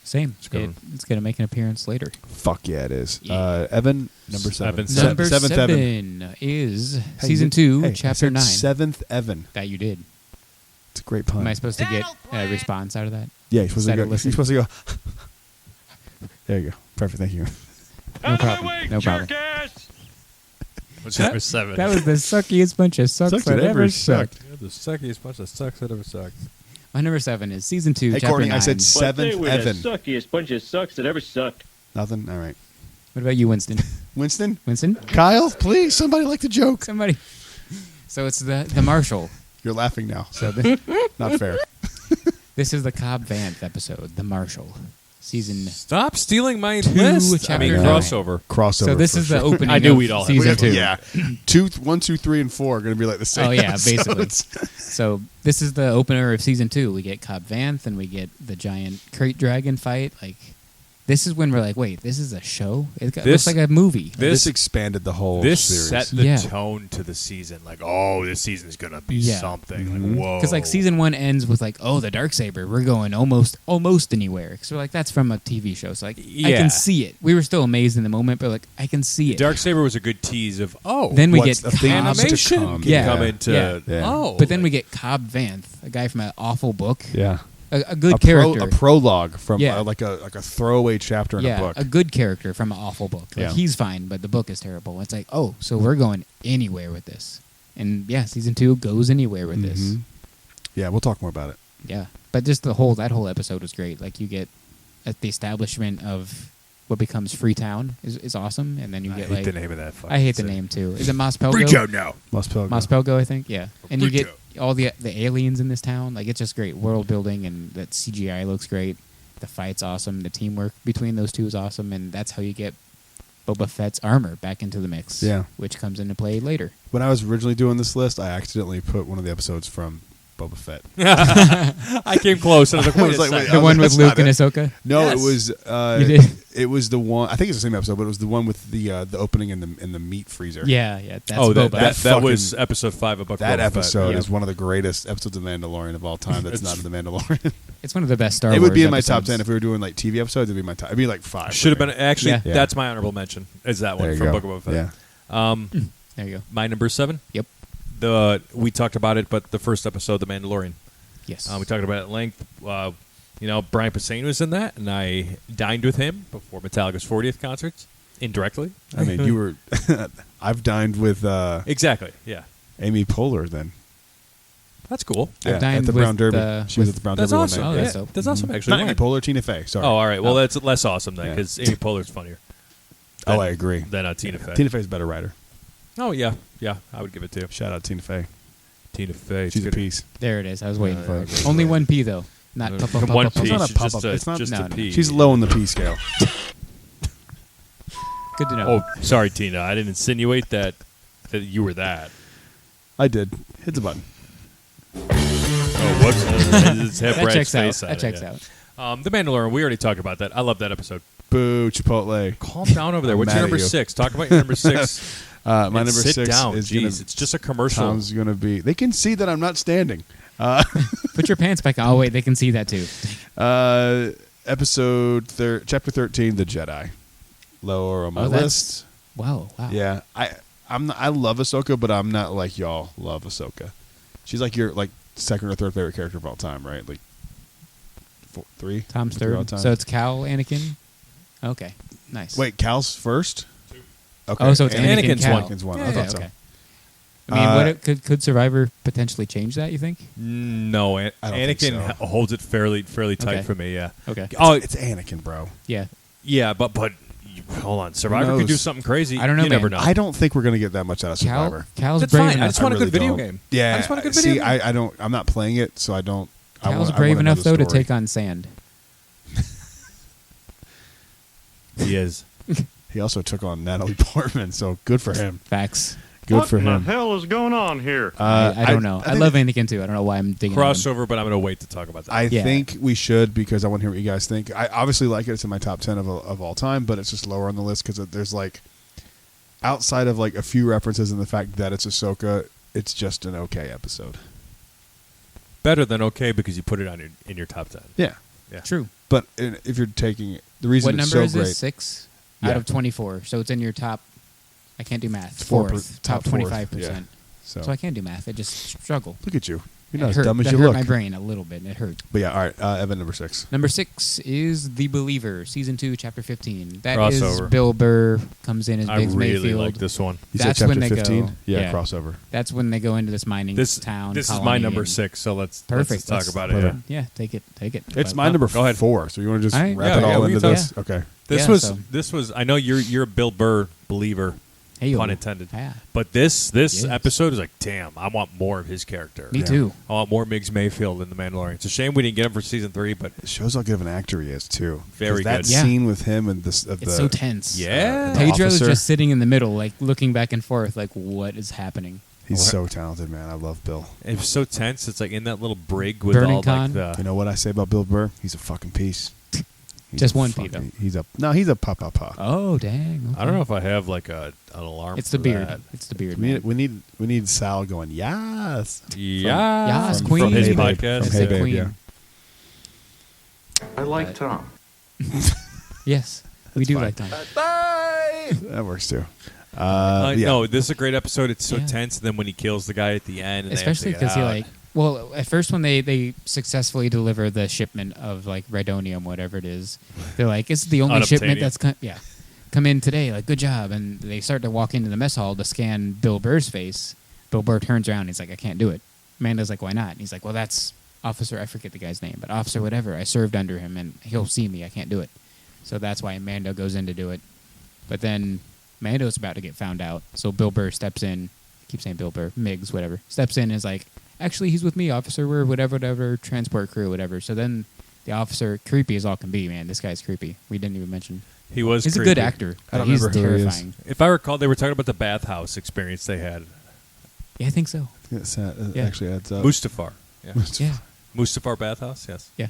Same. good. It's going to make an appearance later. Fuck yeah, it is. Yeah. Evan, number 7. Evan, Number Seventh seven Evan. is Hey, season you- 2, hey, I chapter said 9. 7th Evan. That you did. It's a great pun. Am I supposed to get a response out of that? Yeah, you're supposed to Instead go. of You're listening? supposed to go. There you go. Perfect. Thank you. No problem. No problem. What's number 7? That was the suckiest bunch of sucks that ever sucked. Yeah, the suckiest bunch of sucks that ever sucked. My number 7 is season 2, Hey, chapter Courtney, 9. I said But they 7th were Evan. the suckiest bunch of sucks that ever sucked. Nothing. All right. What about you, Winston? Winston, Winston? Kyle, please, somebody like the joke. Somebody. So it's the Marshal. You're laughing now. So Not fair. this is the Cobb Vanth episode, The Marshal. Season. Stop stealing my 2, list. I mean, chapter 9. crossover. Crossover. So this for is the sure. opening I knew of we'd all have season it. 2. Yeah. 1, 2, 3, and 4 are going to be like the same. Oh, yeah, basically. episodes. So this is the opener of season 2. We get Cobb Vanth, and we get the giant crate dragon fight. Like, this is when we're like, wait, this is a show? It looks like a movie. This expanded the whole This series. set the Yeah. tone to the season. Like, oh, this season's gonna be Yeah. something. Mhm. Like, whoa. Because like season 1 ends with like, oh, the Darksaber, we're going almost anywhere. Because we're like, that's from a TV show. So like, I Yeah. can see it. We were still amazed in the moment, but like, I can see it. Darksaber was a good tease of Then we what's get the thing Cobb, to animation come. can Yeah. come into. Yeah. Oh, but then we get Cobb Vanth, a guy from an awful book, Yeah. a good character. A prologue from Yeah. like a throwaway chapter in yeah, a book. a good character from an awful book. Like Yeah. he's fine, but the book is terrible. It's like, oh, so we're going anywhere with this. And yeah, season 2 goes anywhere with this. Mhm. Yeah, we'll talk more about it. Yeah, but just that whole episode was great. Like you get at the establishment of what becomes Freetown is awesome, and then you I get hate like the name of that. I hate the city. name too. Is it Mospelgo? Freetown now. Mospelgo. Mospelgo, I think. Yeah, and you get Freetown. all the aliens in this town. Like it's just great world building, and that CGI looks great. The fight's awesome. The teamwork between those two is awesome, and that's how you get Boba Fett's armor back into the mix. Yeah. which comes into play later. When I was originally doing this list, I accidentally put one of the episodes from Boba Fett. I came close and I was like, I wait was a like, second. wait, The one with that's Luke not and it. Ahsoka. No, Yes. it was. You did? It was the one. I think it's the same episode, but it was the one with the opening in the meat freezer. Yeah. That's Oh, Boba. that was episode 5 of Book That of Boba Fett. episode Yeah. is one of the greatest episodes of Mandalorian of all time. That's not in the Mandalorian. It's one of the best Star It Wars would be in my top episodes. 10 if we were doing like TV episodes. It'd be my top. It'd be like 5. Should have been actually. Yeah. That's my honorable mention. Is that There one you from go. Book of Boba Fett? Yeah. There you go. My number 7. Yep. We talked about it, but the first episode, The Mandalorian. Yes. We talked about it at length. Brian Posehn was in that, and I dined with him before Metallica's 40th concerts, indirectly. I mean, you were. I've dined with Exactly. Yeah, Amy Poehler then. that's cool. I've dined at the with, Brown Derby. She was at the Brown That's Derby awesome. one Oh, night. that's Yeah, dope. that's awesome. Actually, Not Amy When? Poehler, Tina Fey. Sorry. Oh, all right. Well, Oh. that's less awesome then, Yeah. because Amy Poehler's funnier. Oh, I agree. Than Tina Fey. Tina Fey's a better writer. Oh yeah, I would give it to Shout out Tina Fey. Tina Fey. She's a good. piece. There it is. I was waiting for it. great. Only one P though. Not Uh, pop, pop, pop, One pop, pop. P. It's not a She's pop-up. just a, It's not- just no, a no. P. She's low on the P scale. Good to know. Oh, sorry, Tina. I didn't insinuate that you were that. I did. Hit the button. Oh, whoops. It's had that Brad's checks out. face on That it, checks yeah. out. The Mandalorian. We already talked about that. I love that episode. Boo, Chipotle. Calm down over there. I'm What's mad your at number you. 6? Talk about your number 6. My And number sit 6 down. is Jeez, gonna. it's just a commercial. Tom's gonna be. They can see that I'm not standing. Put your pants back on. Oh wait, they can see that too. Chapter 13, The Jedi. Lower on my Oh, that's- list. Wow. Yeah, I love Ahsoka, but I'm not like y'all love Ahsoka. She's like your second or third favorite character of all time, right? Like 3. Tom's Three all third. time. So it's Cal, Anakin. Okay. Nice. Wait, Cal's first. Okay. Oh, so it's Anakin's Anakin's Cal. Anakin's one. Yeah, I thought so. Okay. I mean, could Survivor potentially change that? You think? No, I don't think Anakin so. holds it fairly tight Okay. for me. Yeah. Okay. Oh, It's Anakin, bro. Yeah. yeah, but hold on. Survivor Who could do knows? something crazy. I don't know, You never man. know. I don't think we're gonna get that much out of Survivor. Cal's That's brave fine. I enough. just want a good video don't. game. Yeah, I just want a good video see, game. I don't. I'm not playing it, so I don't. Cal's I brave wanna know enough the though to story. take on Sand. He is. He also took on Natalie Portman, so good for him. Facts. Good for What in him. the hell is going on here? I don't know. I think love Anakin too. I don't know why I'm digging at him. Crossover, but I'm going to wait to talk about that. I Yeah. think we should because I want to hear what you guys think. I obviously like it. It's in my top 10 of all time, but it's just lower on the list because there's like, outside of like a few references and the fact that it's Ahsoka, it's just an okay episode. Better than okay because you put it on in your top 10. Yeah. Yeah. True. But if you're taking it, the reason What it's number so is great. this? 6 Yeah. out of 24. So it's in your top. I can't do math. It's four Fourth. top Top fourth, 25%. yeah. So So I can't do math. I just struggle. look at you. You're It not as hurt. dumb as that you hurt look. my brain a little bit. It hurt. But yeah, all right. Evan, number 6. Number 6 is The Believer, Season 2, Chapter 15. That is Crossover. Bill Burr comes in as I Biggs really Mayfield. like this one. You That's said when chapter they 15? go- Yeah, yeah. crossover. That's when they go into this mining town. This is colony my number and- 6, so let's Perfect. talk Let's- about it. perfect. Yeah. Yeah, take it. It's But- my number Go ahead. 4, so you want to just All right. wrap Yeah, it all we into can this? talk. Okay. This Yeah, was so- I know you're a Bill Burr believer, Hey-o. pun intended. Yeah. But this Yes. episode is like, damn, I want more of his character. Me too. I want more Miggs Mayfield in The Mandalorian. It's a shame we didn't get him for season 3, but It shows how good of an actor he is, too. 'Cause Very that good. Yeah. scene with him and this of It's the so tense. Yeah. the Pedro's officer, just sitting in the middle, like looking back and forth, like what is happening? he's so talented, man. I love Bill. it was so tense. It's like in that little brig with Burning all Con. like You know what I say about Bill Burr? He's a fucking piece. He's Just a one fucking- P, though. He's a pa. Oh dang! I don't know if I have like an alarm. It's the for beard. that. It's the beard. We man. need Sal going, yes. Yeah. Yes, from Queen. his Hey Babe. podcast. From That's Hey the Babe, Queen. yeah. I like But- Tom. Yes, we do like Tom. That works too. Yeah. Yeah. No, this is a great episode. It's so Yeah. tense. And then when he kills the guy at the end, and Especially because because he well, at first when they successfully deliver the shipment of like Rhydonium, whatever it is, they're like, it's the only shipment that's come in today. Like, good job. And they start to walk into the mess hall to scan Bill Burr's face. Bill Burr turns around. And he's like, I can't do it. Amanda's like, why not? And he's like, well, that's Officer. I forget the guy's name, but Officer whatever. I served under him, and he'll see me. I can't do it. So that's why Mando goes in to do it. But then Mando's about to get found out. So Bill Burr steps in. I keep saying Bill Burr, Miggs, whatever. Steps in and is like, actually, he's with me, officer. We're whatever, transport crew, whatever. So then the officer, creepy as all can be, man. This guy's creepy. We didn't even mention. he was. He's creepy. a good actor. I don't but he's remember who he is. terrifying. If I recall, they were talking about the bathhouse experience they had. Yeah, I think so. It Yeah. actually adds up. Mustafar. Yeah. Yeah. Mustafar bathhouse. Yes. Yeah.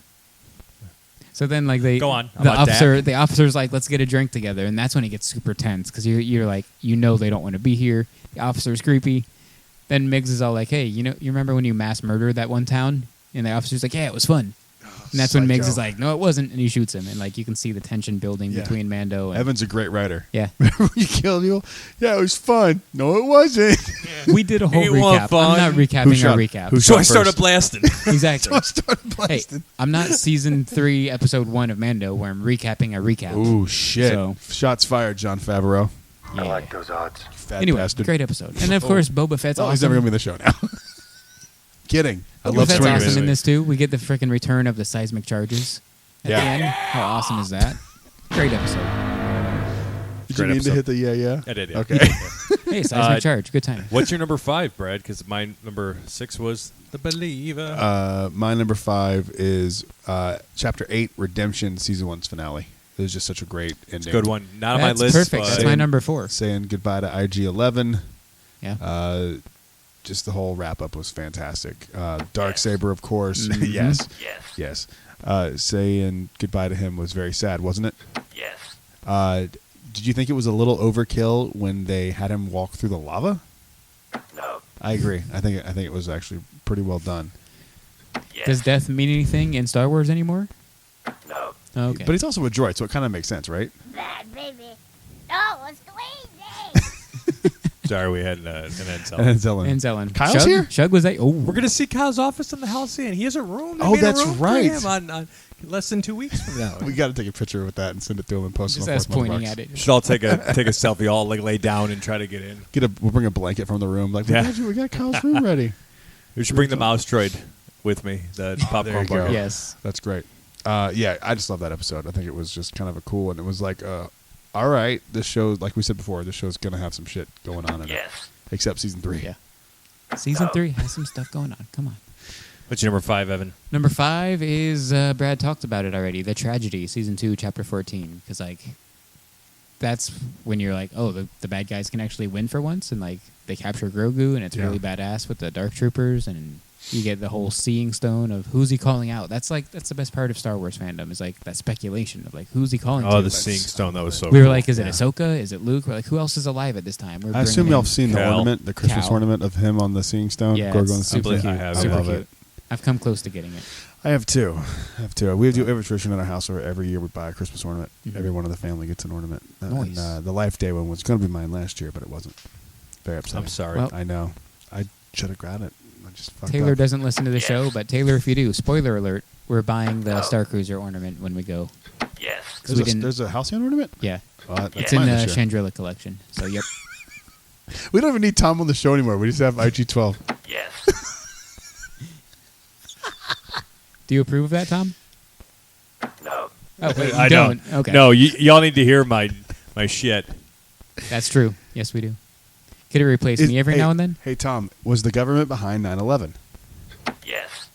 So then, like Go on. the About the officer's like, let's get a drink together, and that's when it gets super tense because you're like, they don't want to be here. The officer's creepy. Then Miggs is all like, hey, you remember when you mass murdered that one town? And the officer's like, yeah, it was fun. And that's when Miggs Psycho. is like, no, it wasn't, and he shoots him, and like you can see the tension building Yeah. between Mando and Evan's a great writer. yeah. You killed you. Yeah, it was fun. No, it wasn't. We did a whole It was recap. fun. I'm not Who recapping shot- our recap. who So shot I started first? blasting. Exactly. Don't start Hey, blasting. I'm not season 3, episode 1 of Mando where I'm recapping a recap. Ooh, shit. So- Shots fired, John Favreau. Yeah. those odds. Fat Anyway, bastard. great episode. And then, of course, Boba Fett's Oh, awesome. he's never going to be on the show now. Kidding. I Boba love Fett's swingers. awesome in this, too. We get the freaking return of the seismic charges at Yeah. the end. How awesome is that? Great episode. Did you Great mean episode. to hit the yeah? I did. Yeah. Okay. Hey, seismic charge. Good time. What's your number 5, Brad? Because my number 6 was The Believer. My number 5 is Chapter 8, Redemption, Season 1's finale. It was just such a great ending. It's a good one. Not on That's my list. perfect. but- That's my number 4. Saying goodbye to IG-11. Yeah. Just the whole wrap-up was fantastic. Darksaber, of course. Mhm. Yes. Yes. Yes. Saying goodbye to him was very sad, wasn't it? Yes. Did you think it was a little overkill when they had him walk through the lava? No. I agree. I think it was actually pretty well done. Yes. Does death mean anything in Star Wars anymore? No. Okay. But he's also a droid, so it kind of makes sense, right? Bad baby. Oh, it's crazy. Sorry, we had an end cell. And Zelen. and Zelen. Kyle's Shug? here? Shug was like, oh. We're going to see Kyle's office in the Halcyon. He has a room. They Oh, made a that's room for right. him on less than 2 weeks from now. We got to take a picture with that and send it to him and post Just it on us Fourth Month pointing Box. at it. Should all take a selfie, all like lay down and try to get in. We'll bring a blanket from the room. Like, Yeah. we got Kyle's room ready. We should bring the mouse droid with me. The There popcorn you go. bucket. Yes. That's great. Yeah, I just love that episode. I think it was just kind of a cool, and it was like, all right, this show, like we said before, this show's going to have some shit going on in it. Yes. Except season 3. Yeah. Season 3 has some stuff going on. Come on. What's your number 5, Evan? Number 5 is Brad talked about it already. The Tragedy, Season 2, Chapter 14. Because like that's when you're like, oh, the bad guys can actually win for once, and like they capture Grogu, and it's really badass with the Dark Troopers, and you get the whole seeing stone of who's he calling out. That's the best part of Star Wars fandom is like that speculation of like who's he calling to. Oh, the seeing stone, that was so we were cool. like, is it Ahsoka? Is it Luke? We're like, who else is alive at this time? I assume y'all have seen the Cal. ornament, the Christmas Cal. ornament of him on the seeing stone. Yeah, Gorgo it's on the seeing super stone. cute. I have super it. love cute. it. I've come close to getting it. I have two. We do every tradition in our house where every year we buy a Christmas ornament. Mhm. Every one of the family gets an ornament. Nice. And, the Life Day one was going to be mine last year, but it wasn't. Very upsetting. I'm sorry. Well, I know. I should have grabbed it. I just fucked Taylor up. doesn't listen to the Yes. show, but Taylor, if you do, spoiler alert, we're buying the No. Star Cruiser ornament when we go. Yes. we didn't- There's a Halcyon ornament? Yeah, That's it's in mine the this year. Chandrilla collection. So yep. We don't even need Tom on the show anymore. We just have IG-12. Yes. Do you approve of that, Tom? No. Oh wait, you I don't. don't. Okay. No, y'all need to hear my shit. That's true. Yes, we do. Could it replace me every Hey, now and then? Hey, Tom, was the government behind 9/11? Yes.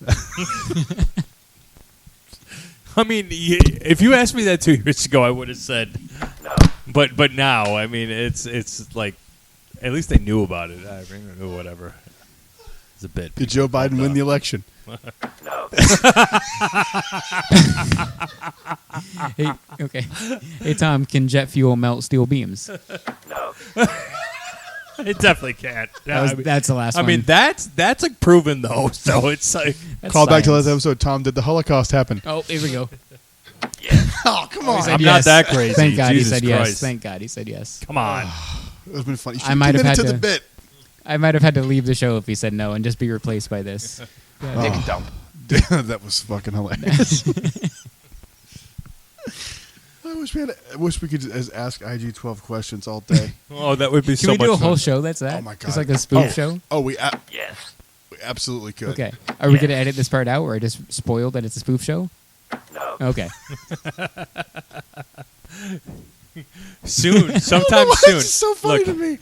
I mean, if you asked me that 2 years ago, I would have said. No. But now, I mean, it's like at least they knew about it. I mean, whatever. It's a bit. Did Joe Biden win the election? No. Hey, okay. Hey Tom, can jet fuel melt steel beams? No. It definitely can't. That's the last I one. mean, that's like proven though. So it's like That's Call back to last science. episode. Tom, did the Holocaust happen? Oh, here we go. Yes. Oh, come He said I'm yes. not that crazy. Thank God Jesus he said yes. Christ. Thank God he said yes. come on. It was been funny. You I might have had to to- the bit. I might have had to leave the show if he said no and just be replaced by this. Dick dump. That was fucking hilarious. I wish we could just ask IG-12 questions all day. Oh, that would be Can so we much do a fun. whole show that's that? Oh my God. Just like a spoof Oh. show? Oh, we Yes. absolutely could. Okay. Are we Yes. going to edit this part out or just spoil that it's a spoof show? No. Okay. Soon, sometime I don't know why soon. It's so funny Look, to me.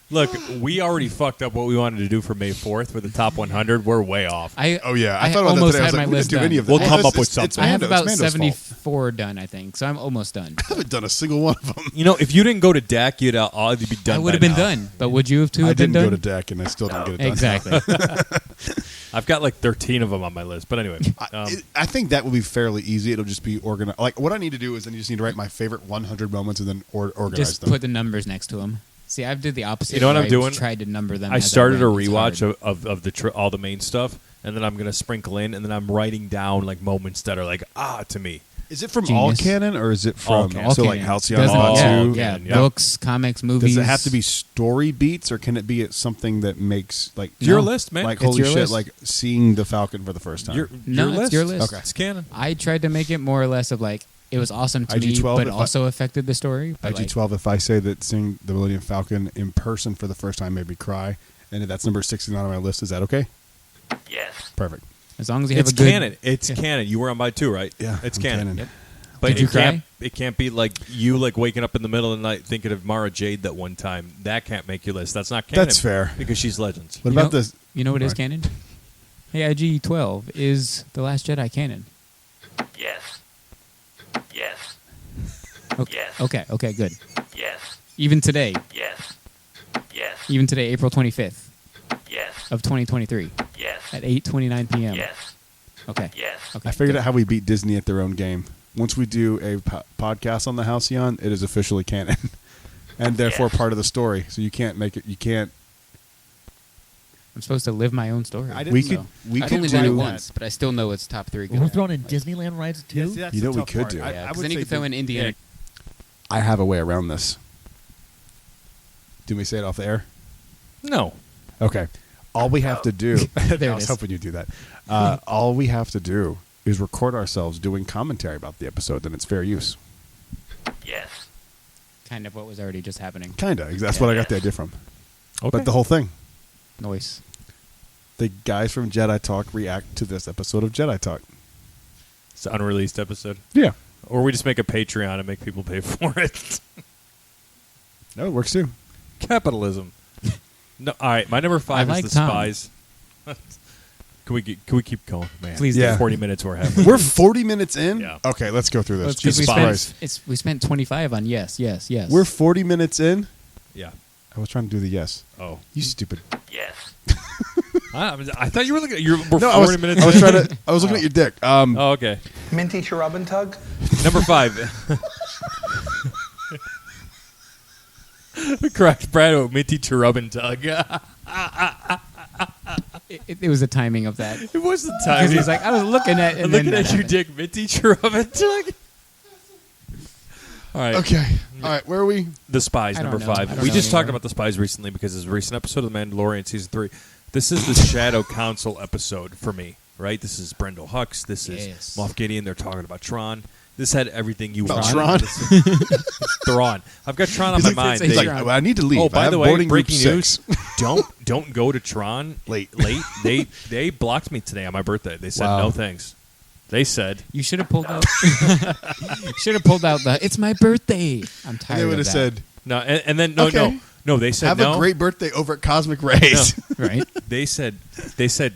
Look, we already fucked up what we wanted to do for May 4th with the top 100. We're way off. Oh yeah, I I thought about that almost today. I was had like, my we list didn't do any done. of that. We'll come It's- up with it's something. I have Mando- about it's Mando's fault. 74 done, I think, so I'm almost done. I haven't done a single one of them. You know, if you didn't go to DAC, you'd already be done. I would have by been now. done, but would you have too I have been didn't done? go to deck, and I still didn't get it done. Exactly. I've got like 13 of them on my list. But anyway, I think that will be fairly easy. It'll just be organized. Like what I need to do is then you just need to write my favorite 100 moments and then organize Just them. put the numbers next to them. See, I've did the opposite. You know what where I'm doing? Tried to number them. I as started a went. It's rewatch hard. of the all the main stuff, and then I'm gonna sprinkle in, and then I'm writing down like moments that are like to me. Is it from Genius. all canon or is it All from canon. All so like canon. Halcyon Doesn't- All yeah, canon, yeah, yeah. books, comics, movies. Does it have to be story beats or can it be something that makes like It's your No. list, man. like It's holy your shit list. like seeing the Falcon for the first time? No, your it's list. your list. Okay. It's canon. I tried to make it more or less of like it was awesome to me, IG-12 but if I- also affected the story. But like, IG-12. If I say that seeing the Millennium Falcon in person for the first time made me cry, and if that's number 69 on my list, is that okay? Yes. Perfect. as long as you have It's a good canon. It's Yeah. canon. You were on by 2, right? Yeah, it's I'm canon. canon. Yep. But Did you it can't. cry? It can't be like you like waking up in the middle of the night thinking of Mara Jade that one time. That can't make your list. That's not canon. That's fair. because she's legends. What You about know- this? You know what is Right. canon? Hey, IG-12 is The Last Jedi canon. Yes. Yes. Okay. Yes. Okay, good. Yes. Even today, Yes. Yes. even today, April 25th Yes. of 2023 Yes. at 8:29 p.m. Yes. Okay. Yes. Okay. I figured good. out how we beat Disney at their own game. Once we do a podcast on the Halcyon, it is officially canon, and therefore Yes. part of the story. So you can't make it. You can't. I'm supposed to live my own story. I didn't We know. could. We I've could only done it do. once, but I still know it's top 3. We're throwing in Disneyland rides too. Yes, that's You the know what we tough could part. do? Yeah, I because would then you say can throw in the- Indiana. I have a way around this. Do we say it off the air? No. Okay. All we have to do. There I it was is. hoping you'd do that. All we have to do is record ourselves doing commentary about the episode, then it's fair use. Yes. Kind of what was already just happening. Kinda. That's what I got the idea from. Okay. But the whole thing. Noise. The guys from Jedi Talk react to this episode of Jedi Talk. It's an unreleased episode. Yeah. Or we just make a Patreon and make people pay for it. No, it works too. Capitalism. No. All right. My number 5 I like is The Tom. Spies. Can we keep going, man? Please do. 40 minutes we're having. We're 40 minutes in? Yeah. Okay, let's go through this. Well, it's 'cause Jesus Christ. we spent 25 on yes. We're 40 minutes in? Yeah. I was trying to do the yes. Oh. You stupid. Yes. I thought you were looking at we're No, 40 minutes I was in. trying to. I was looking at your dick. Oh, okay. Minty Cherub and Tug? Number 5. Correct, Brad. Minty Cherub and Tug. It was the timing of that. It was the time. Because he's like, I was looking at and looking then at your dick, Minty Cherub and Tug. All right. Okay. All right. Where are we? The Spies, I number don't know. 5. I don't We know just talked anymore. about The Spies recently because it's a recent episode of The Mandalorian Season 3. This is the Shadow Council episode for me, right? This is Brendel Hux. This is Yes. Moff Gideon. They're talking about Tron. This had everything you About wanted. Tron? Thron. I've got Tron on He's my like, mind. he's They- like, well, I need to leave. Oh, I by have the way, boarding group breaking 6. news. Don't go to Tron Late. They blocked me today on my birthday. They said Wow. no thanks. They said You should have pulled out. Should have pulled out the. It's my birthday. I'm And tired they of would have that. said, no, and then no, Okay. no. They said have no. a great birthday over at Cosmic Rays. Right? They said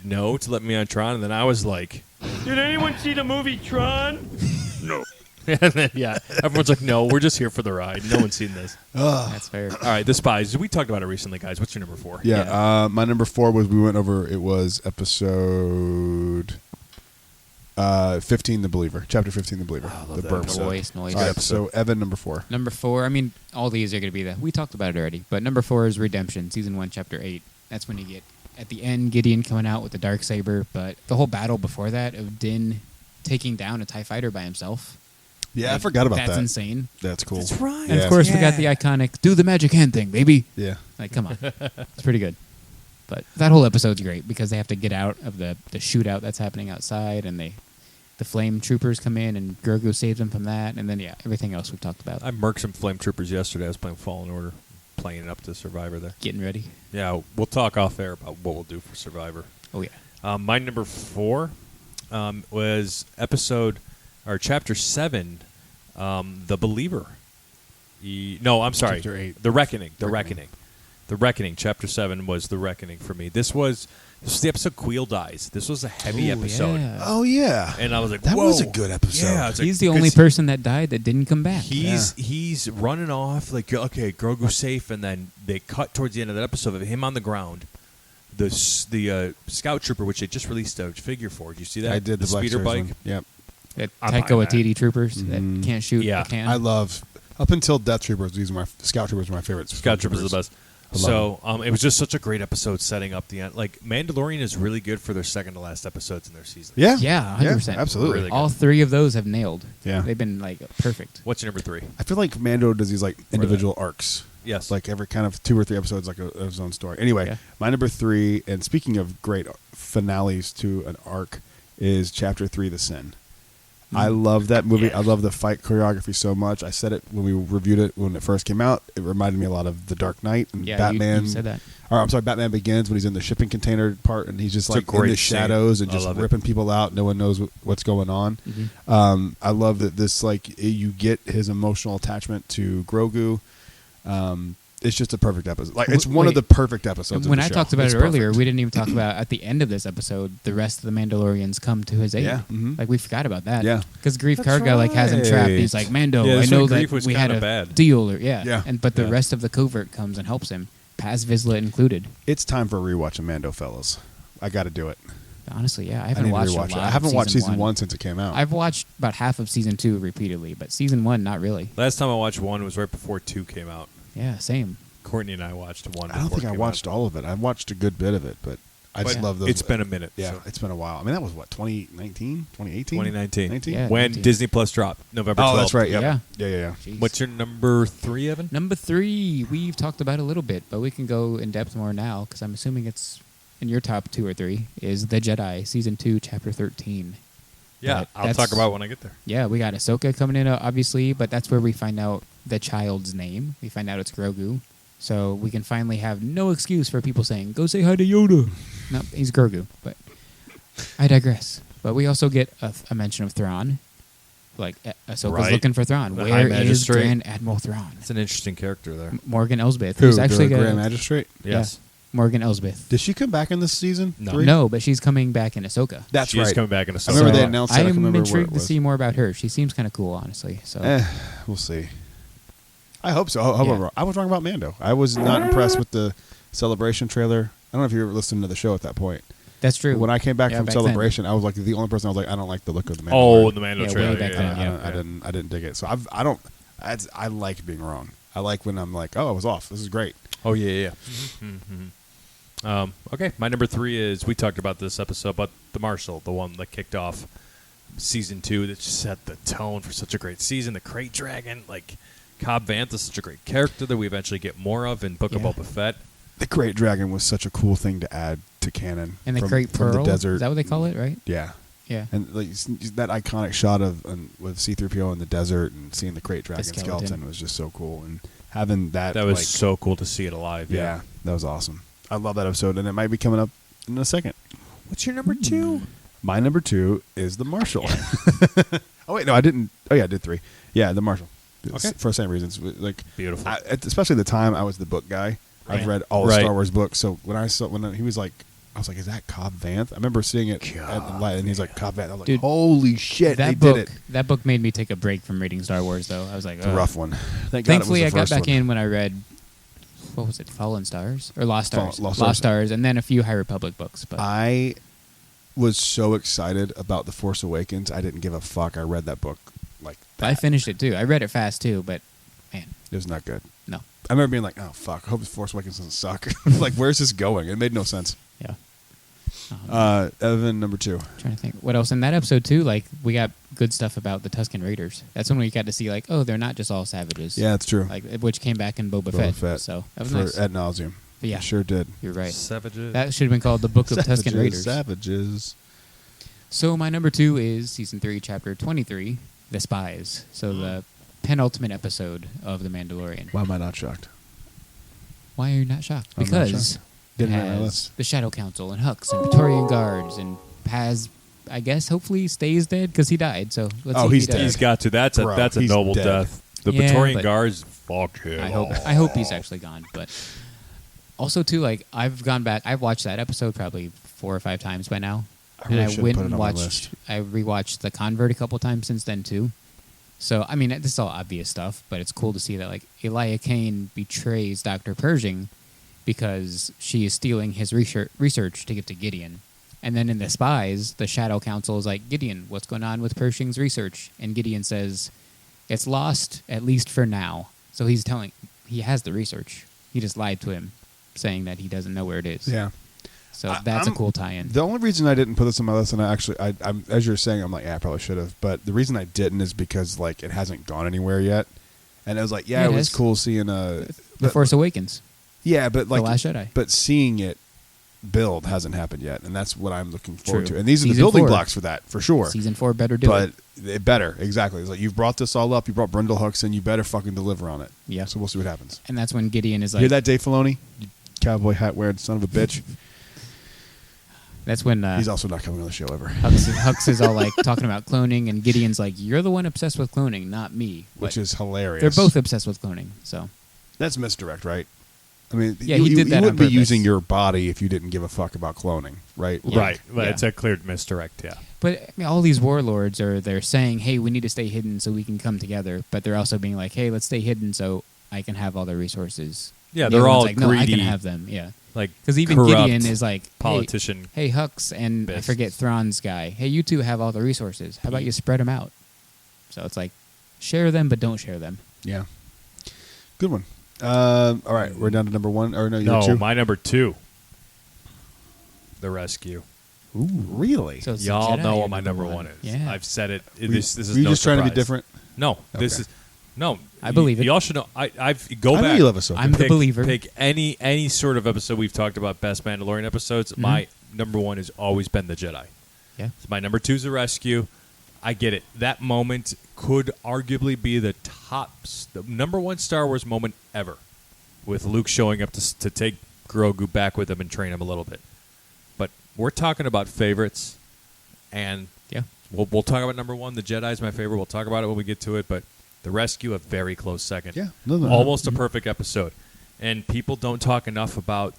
no to let me on Tron, and then I was like, Did anyone see the movie Tron? and then, yeah, everyone's like, no, we're just here for the ride. No one's seen this. That's fair. All right, The Spies. We talked about it recently, guys. What's your number 4? Yeah, my number 4 was we went over. It was episode 15, The Believer, chapter 15, The Believer, the that burp. episode. Noise. All right, so Evan, number 4. Number 4. I mean, all these are going to be that. We talked about it already, but number 4 is Redemption, season 1, chapter 8. That's when you get at the end Gideon coming out with the Darksaber, but the whole battle before that of Din taking down a TIE fighter by himself. Yeah, I Like, forgot about that. That's insane. That's cool. That's right. And Yeah. of course, we got the iconic "do the magic hand" thing, baby. Yeah. Like, come on, it's pretty good. But that whole episode's great because they have to get out of the shootout that's happening outside, and the flame troopers come in, and Grogu saves them from that, and then everything else we've talked about. I murked some flame troopers yesterday. I was playing Fallen Order, playing it up to Survivor there. Getting ready. Yeah, we'll talk off air about what we'll do for Survivor. Oh yeah. My number 4 was chapter 7, The Believer. No, I'm sorry. Chapter 8. The Reckoning. The Reckoning. Reckoning. The Reckoning. Chapter 7 was The Reckoning for me. This was the episode Queel dies. This was a heavy Ooh, episode. yeah. Oh yeah. And I was like, That whoa. was a good episode. Yeah, it's like- He's the only 'cause person that died that didn't come back. He's running off like, okay, Grogu's safe, and then they cut towards the end of that episode of him on the ground. The scout trooper, which they just released a figure for. Did you see that? I did the Black speeder Series bike. one. Yep. That I'm Taika buying that. Waititi troopers Mhm. that can't shoot Yeah. a can. I love up until Death Troopers. These are my Scout Troopers are my favorites. Scout Troopers is the best. I love So it was just such a great episode setting up the end. Like Mandalorian is really good for their second to last episodes in their season. Yeah. Yeah, 100%. absolutely. Really All 3 of those have nailed. Yeah. They've been like perfect. What's your number 3? I feel like Mando does these like individual arcs. Yes. Like every kind of 2 or 3 episodes, like his own story. Anyway, Yeah. my number 3, and speaking of great finales to an arc, is Chapter 3, The Sin. I love that movie. I love the fight choreography so much. I said it when we reviewed it when it first came out. It reminded me a lot of The Dark Knight and Yeah, Batman. you said that. Or I'm sorry, Batman Begins when he's in the shipping container part and he's just It's a like in great the scene. shadows and I just love it. ripping people out. No one knows what's going on. I love that this like you get his emotional attachment to Grogu. It's just a perfect episode. Like it's one of the perfect episodes. When of I the talked show. about It's it earlier, perfect. we didn't even talk about at the end of this episode. The rest of the Mandalorians come to his aid. Yeah, mhm. Like we forgot about that. Yeah. because Grief That's Karga like has him trapped. He's right. like, Mando, Yeah, I that's know when that Grief was we had kinda a bad. deal. Or, Yeah. but the Yeah. rest of the covert comes and helps him. Paz Vizsla included. It's time for a rewatch of Mando, fellas. I got to do it. Honestly, yeah, I I haven't need to watched rewatch a it. lot I of haven't watched season one. 1 since it came out. I've watched about half of season 2 repeatedly, but season 1 not really. Last time I watched 1 was right before 2 came out. Yeah, same. Courtney and I watched 1. I don't before think it I came watched out. all of it. I watched a good bit of it, but I just But love those. It's been a minute. Yeah, so. it's been a while. I mean, that was what 2019, 2018, 2019. Yeah. When 19. Disney Plus dropped November 12th. Oh, that's right. Yep. Yeah. Yeah. Jeez. What's your number 3, Evan? Number 3, we've talked about it a little bit, but we can go in depth more now because I'm assuming it's in your top 2 or 3. Is The Jedi season 2, chapter 13. Yeah, But I'll that's- talk about it when I get there. Yeah, we got Ahsoka coming in, obviously, but that's where we find out the child's name. We find out it's Grogu. So we can finally have no excuse for people saying, go say hi to Yoda. No, he's Grogu, but I digress. But we also get a mention of Thrawn. Like, Ahsoka's Right. looking for Thrawn. The Where High is Magistrate. Grand Admiral Thrawn? It's an interesting character there. Morgan Elsbeth, Who? who's actually the a- Grand Magistrate? Yes. Morgan Elsbeth. Did she come back in this season? No. 3? No, but she's coming back in Ahsoka. That's She's right. coming back in a I remember second. they announced that. I I can't am remember where it intrigued to was. see more about her. She seems kind of cool, honestly. So We'll see. I hope so. I hope Yeah. I'm wrong. I was wrong about Mando. I was not impressed with the Celebration trailer. I don't know if you were listening to the show at that point. that's true. When I came back Yeah, from back Celebration, I was like the only person. I was like, I don't like the look of the Oh, Mandalorian. the Mando Yeah, way trailer. back Yeah, then, I didn't dig it. So I don't. I like being wrong. I like when I'm like, oh, I was off. This is great. Oh yeah. Okay, my number 3 is, we talked about this episode, but the Marshal, the one that kicked off season 2, that just set the tone for such a great season. The Crate Dragon, like Cobb Vanth is such a great character that we eventually get more of in Book of Yeah. Boba Fett. The Great Dragon was such a cool thing to add to canon. and the from, Great from Pearl. the desert. Is that what they call it? Right? Yeah. Yeah. And like that iconic shot of with C-3PO in the desert and seeing the Crate Dragon skeleton. skeleton was just so cool. And having that, That was like, so cool to see it alive. yeah, that was awesome. I love that episode, and it might be coming up in a second. What's your number 2? My number 2 is the Marshal. Oh wait, no, I didn't. Oh yeah, I did 3. Yeah, the Marshal. Okay. For the same reasons. Like Beautiful. especially the time I was the book guy. Right. I've read all the Right. Star Wars books, so when he was like, I was like, is that Cobb Vanth? I remember seeing it at the light, and he's like, Cobb Vanth. I was like, Dude, holy shit, they That book. did it. That book made me take a break from reading Star Wars, though. I was like, It's a ugh. rough one. Thank God it was Thankfully, the I got first back one. in when I read, what was it, Fallen Stars? Or Lost Stars? Lost Stars. And then a few High Republic books. But I was so excited about The Force Awakens, I didn't give a fuck. I read that book like that. I finished it, too. I read it fast, too, but, man, It was not good. no. I remember being like, oh, fuck, I hope The Force Awakens doesn't suck. Like, where's this going? It made no sense. Yeah. Evan, number 2. Trying to think. What else? In that episode, too, like, we got good stuff about the Tusken Raiders. That's when we got to see, like, oh, they're not just all savages. Yeah, that's true. Like, which came back in Boba, Boba Fett. So, that was for nice. ad nauseum. But yeah. It sure did. You're right. Savages. That should have been called the Book of Tusken Raiders. Savages. So my number 2 is season 3, chapter 23, The Spies. So the penultimate episode of The Mandalorian. Why am I not shocked? Why are you not shocked? I'm not Because shocked. it Didn't make my has list. the Shadow Council and Hux and Praetorian Guards and Paz. I guess hopefully stays dead because he died. So let's Oh, see if he's he does. dead. He's got to. That's Bro, a he's noble dead. death. The Yeah, Praetorian but- Guards, fuck him. I hope he's actually gone. But also too, like I've gone back. I've watched that episode probably 4 or 5 times by now. I really and I should've went put it and on my watched. list. I rewatched The Convert a couple times since then too. So I mean, this is all obvious stuff, but it's cool to see that like Elia Kane betrays Dr. Pershing because she is stealing his research to give to Gideon. And then in The Spies, the Shadow Council is like, Gideon, what's going on with Pershing's research? And Gideon says, it's lost, at least for now. So he's telling, he has the research. He just lied to him, saying that he doesn't know where it is. Yeah. So that's a cool tie-in. The only reason I didn't put this on my list, and I'm as you're saying, I'm like, yeah, I probably should have. But the reason I didn't is because like it hasn't gone anywhere yet, and I was like, yeah, Yeah, it it was has. cool seeing The Force Awakens. yeah, but like The Last Jedi. but seeing it build hasn't happened yet, and that's what I'm looking forward True. to. And these are the Season building 4. blocks for that, for sure. Season 4 better do but it. it better, exactly. It's like you've brought this all up. You brought Brundle Hooks, and you better fucking deliver on it. Yeah. So we'll see what happens. And that's when Gideon is You like, hear that, Dave Filoni? You cowboy hat wearing son of a bitch. that's when He's also not coming on the show ever. Hux is all like talking about cloning, and Gideon's like, you're the one obsessed with cloning, not me. Which But is hilarious. they're both obsessed with cloning. So That's misdirect, right? I mean, Yeah, you, he you- did you that on wouldn't be purpose. using your body if you didn't give a fuck about cloning, right? Yeah. Right. But Yeah. it's a clear misdirect, yeah. But I mean, all these warlords they're saying, hey, we need to stay hidden so we can come together. But they're also being like, hey, let's stay hidden so I can have all the resources. Yeah, And the they're other one's all like, no, I greedy, can have them. Yeah. like Because even corrupt Gideon is like, politician. Hey, Hux and I Bists. forget Thrawn's guy. Hey, you two have all the resources. How about you spread them out? So it's like, share them, but don't share them. Yeah. Good one. All right, we're down to number 1. Or no, you're No, 2. my number 2. The Rescue. Ooh, really? So it's the Y'all Jedi know your what my number 1 is. Yeah. I've said it. Were This is you no just trying to be surprise. different? No, this Okay. is no. I believe it. Y'all should know. I've go I know back. you love Ahsoka. I'm the pick, believer. Pick any sort of episode we've talked about best Mandalorian episodes. Mm-hmm. My number 1 has always been the Jedi. Yeah. So my number 2 is the Rescue. I get it. That moment could arguably be the number 1 Star Wars moment ever, with Luke showing up to take Grogu back with him and train him a little bit. But we're talking about favorites, and Yeah. we'll talk about number 1. The Jedi is my favorite. We'll talk about it when we get to it. But the Rescue, a very close second. Yeah. No. Almost a perfect episode. And people don't talk enough about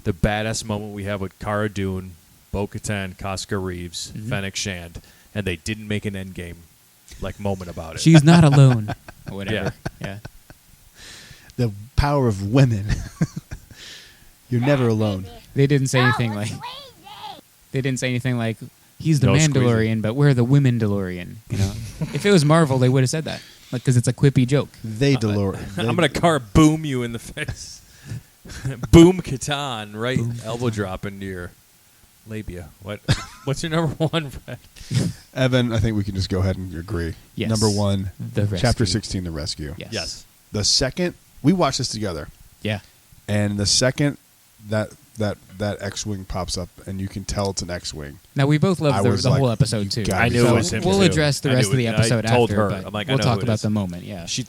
the badass moment we have with Cara Dune, Bo-Katan, Casca Reeves, Fennec Shand, and they didn't make an endgame like moment about it. She's not alone. Or whatever. Yeah. The power of women. You're never alone. They didn't say Oh, anything it's like. squeezy. They didn't say anything like he's the No Mandalorian, but we're the women DeLorean. You know, if it was Marvel, they would have said that, like because it's a quippy joke. They Delore. I'm gonna Cara boom you in the face. Boom Katan, right? Elbow drop into your labia. What's your number one, Brad? Evan, I think we can just go ahead and agree. Yes. Number one, The Rescue. Chapter 16, The Rescue. Yes. The second, we watched this together, Yeah. and the second that X-Wing pops up, and you can tell it's an X-Wing. Now we both I love was the like, whole episode you too. gotta I knew it So was him, We'll too. address the I rest knew of the it. I episode told after. her. But I'm like, I we'll know talk who it about is. the moment. Yeah. She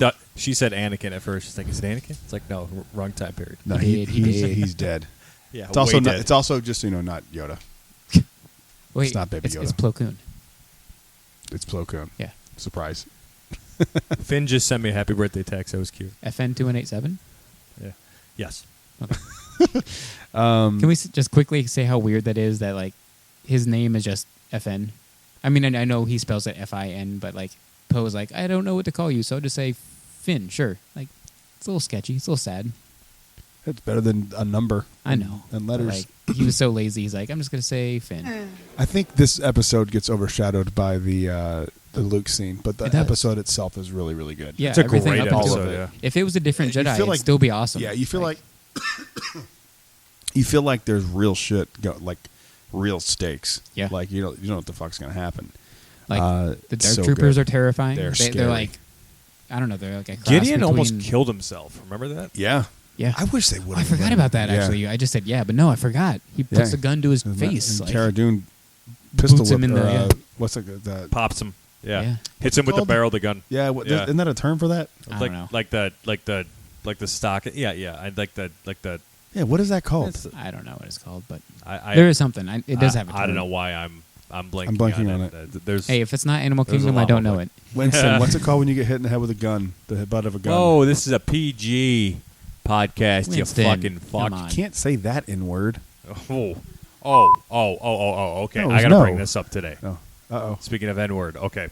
said Anakin at first. She's like, is it Anakin? It's like, no, wrong time period. No, He did. he's dead. Yeah, It's also way not, dead. it's also just not Yoda. Wait, It's not Baby It's Yoda. Plo Koon. It's Plo Koon. Yeah. Surprise. Finn just sent me a happy birthday text. That was cute. FN2187. Yeah. Yes. Can we just quickly say how weird that is? That like his name is just FN. I mean, I know he spells it FIN, but like Poe's like, I don't know what to call you, so I'll just say Finn. Sure. Like it's a little sketchy. It's a little sad. It's better than a number. I know. And But, letters. like, he was so lazy. He's like, I'm just gonna say Finn. I think this episode gets overshadowed by the Luke scene, but the It does. episode itself is really, really good. Yeah, It's a everything great up until episode, it. yeah. If it was a different You Jedi, feel it'd like- still be awesome. Yeah, you feel like you feel like there's real shit, like real stakes. Yeah. like you don't know what the fuck's gonna happen. like the it's Dark so Troopers good. are terrifying. They're They're scary. like, I don't know. They're like a cross Gideon almost between- killed himself. Remember that? Yeah, Yeah, I wish they would. I forgot about that. Actually, I just said yeah, but no, I forgot. He puts a gun to his face. And Like, Cara Dune pistol boots him whip, in or, the- yeah. what's the Pops him. Yeah. Yeah. Hits him with the called? barrel of the gun. yeah, Yeah. isn't that a term for that? I don't know. Like the stock. Yeah, yeah. I like the Yeah, what is that called? It's- I don't know what it's called, but I there is something. It does have a term. I don't know why I'm blanking. I'm blanking on it. There's Hey, if it's not Animal There's a Kingdom, I lot don't more know it. Winston, what's it called when you get hit in the head with a gun? The butt of a gun. oh, this is a PG podcast. Winston, you fucking fuck. come on. Can't say that in word. Okay. No, I gotta no. bring this up today. No. Uh-oh. Speaking of N-word, okay.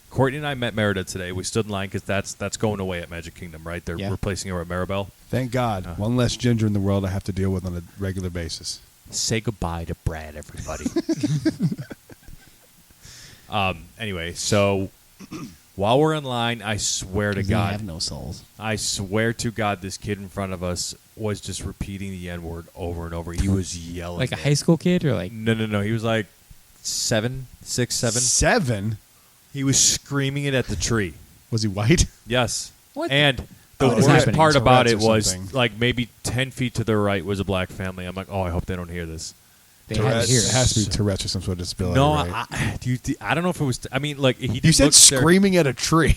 Courtney and I met Merida today. We stood in line because that's going away at Magic Kingdom, right? They're Yeah. replacing her at Maribel. Thank God. One less ginger in the world I have to deal with on a regular basis. Say goodbye to Brad, everybody. Anyway, so while we're in line, I swear to They God, have no souls. I swear to God, this kid in front of us was just repeating the N-word over and over. He was yelling. Like a it. high school kid, or like No. He was like 7, 6, 7. 7? He was screaming it at the tree. Was he white? Yes. What? And the What is worst happening? part about it Tourette's or was something. like maybe 10 feet to their right was a black family. I'm like, oh, I hope they don't hear this. they had to hear It it. has to be Tourette's or some sort of disability. No, right? I don't know if it was. I mean, like he. You did said look there- screaming at a tree.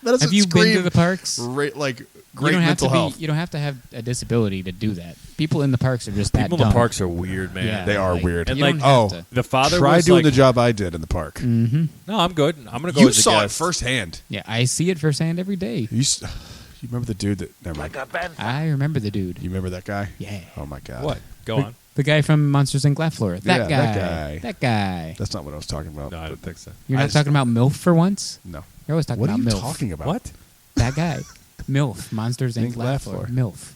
That doesn't Have you been to scream the parks? Great, like You great don't have mental to be. health. You don't have to have a disability to do that. People in the parks are just that People in dumb. the parks are weird, man. Yeah, They are like, weird. And you like, don't have oh, to. The father Try was doing like, the job I did in the park. Mm-hmm. No, I'm good. I'm gonna go. You as a saw it guest. firsthand. Yeah, I see it firsthand every day. You remember the dude that? Never mind. I remember the dude. You remember that guy? Yeah. Oh my God. What? Go on. The guy from Monsters Inc. Laugh Floor. Yeah, That guy. That guy. That's not what I was talking about. No, I don't think so. You're I not just- talking about MILF for once? No. You're always talking What are about you MILF. talking about? What? That guy. MILF. Monsters Inc. Inc. Laugh Laugh Floor. Floor. MILF.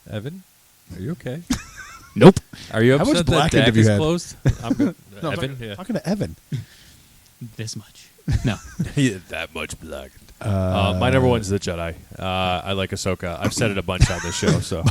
Evan, are you okay? Nope. Are you How much upset that blackened DAC have you is had? closed? I'm good. No, Evan, yeah. talking to Evan. This much. No. Yeah, that much blackened. My number one's the Jedi. I like Ahsoka. I've said it a bunch on this show. So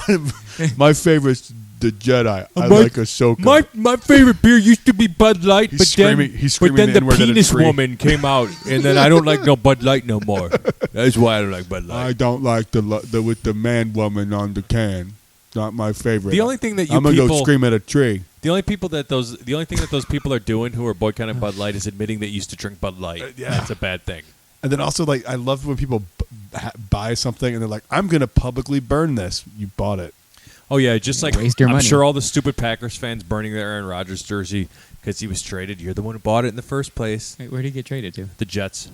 My favorite's the Jedi. I My- like Ahsoka. my favorite beer used to be Bud Light, He's screaming then the the N-word at a penis tree. woman came out, and then I don't like no Bud Light no more. That's why I don't like Bud Light. I don't like the with the man woman on the can. Not my favorite. The only thing that you I'm gonna go people- scream at a tree. The only thing that those people are doing who are boycotting Bud Light is admitting they used to drink Bud Light. Yeah. That's a bad thing. And then also, like, I love when people buy something and they're like, "I'm gonna publicly burn this." You bought it. Oh yeah, just like Waste your I'm money. sure all the stupid Packers fans burning their Aaron Rodgers jersey because he was traded. You're the one who bought it in the first place. Wait, where did he get traded to? The Jets.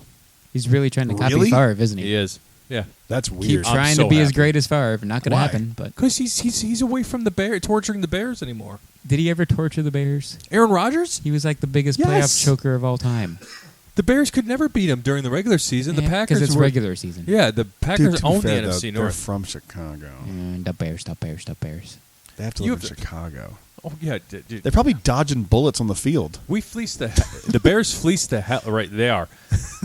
He's really trying to copy Really? Favre, isn't he? He is. Yeah. That's Keep weird. I'm trying so to be as happy. great as Favre. Not going to Why? happen. But Because he's away from the bear, torturing the Bears anymore. did he ever torture the Bears? Aaron Rodgers? He was like the biggest Yes. playoff choker of all time. The Bears could never beat him during the regular season. The Packers because it's were, regular season. Yeah, the Dude, Packers to be own fair, the though, NFC they're North. from Chicago. And the Bears. They have to You live in have to- Chicago. Oh yeah, dude. They're probably dodging bullets on the field. We fleeced the Bears fleeced the hell right. They are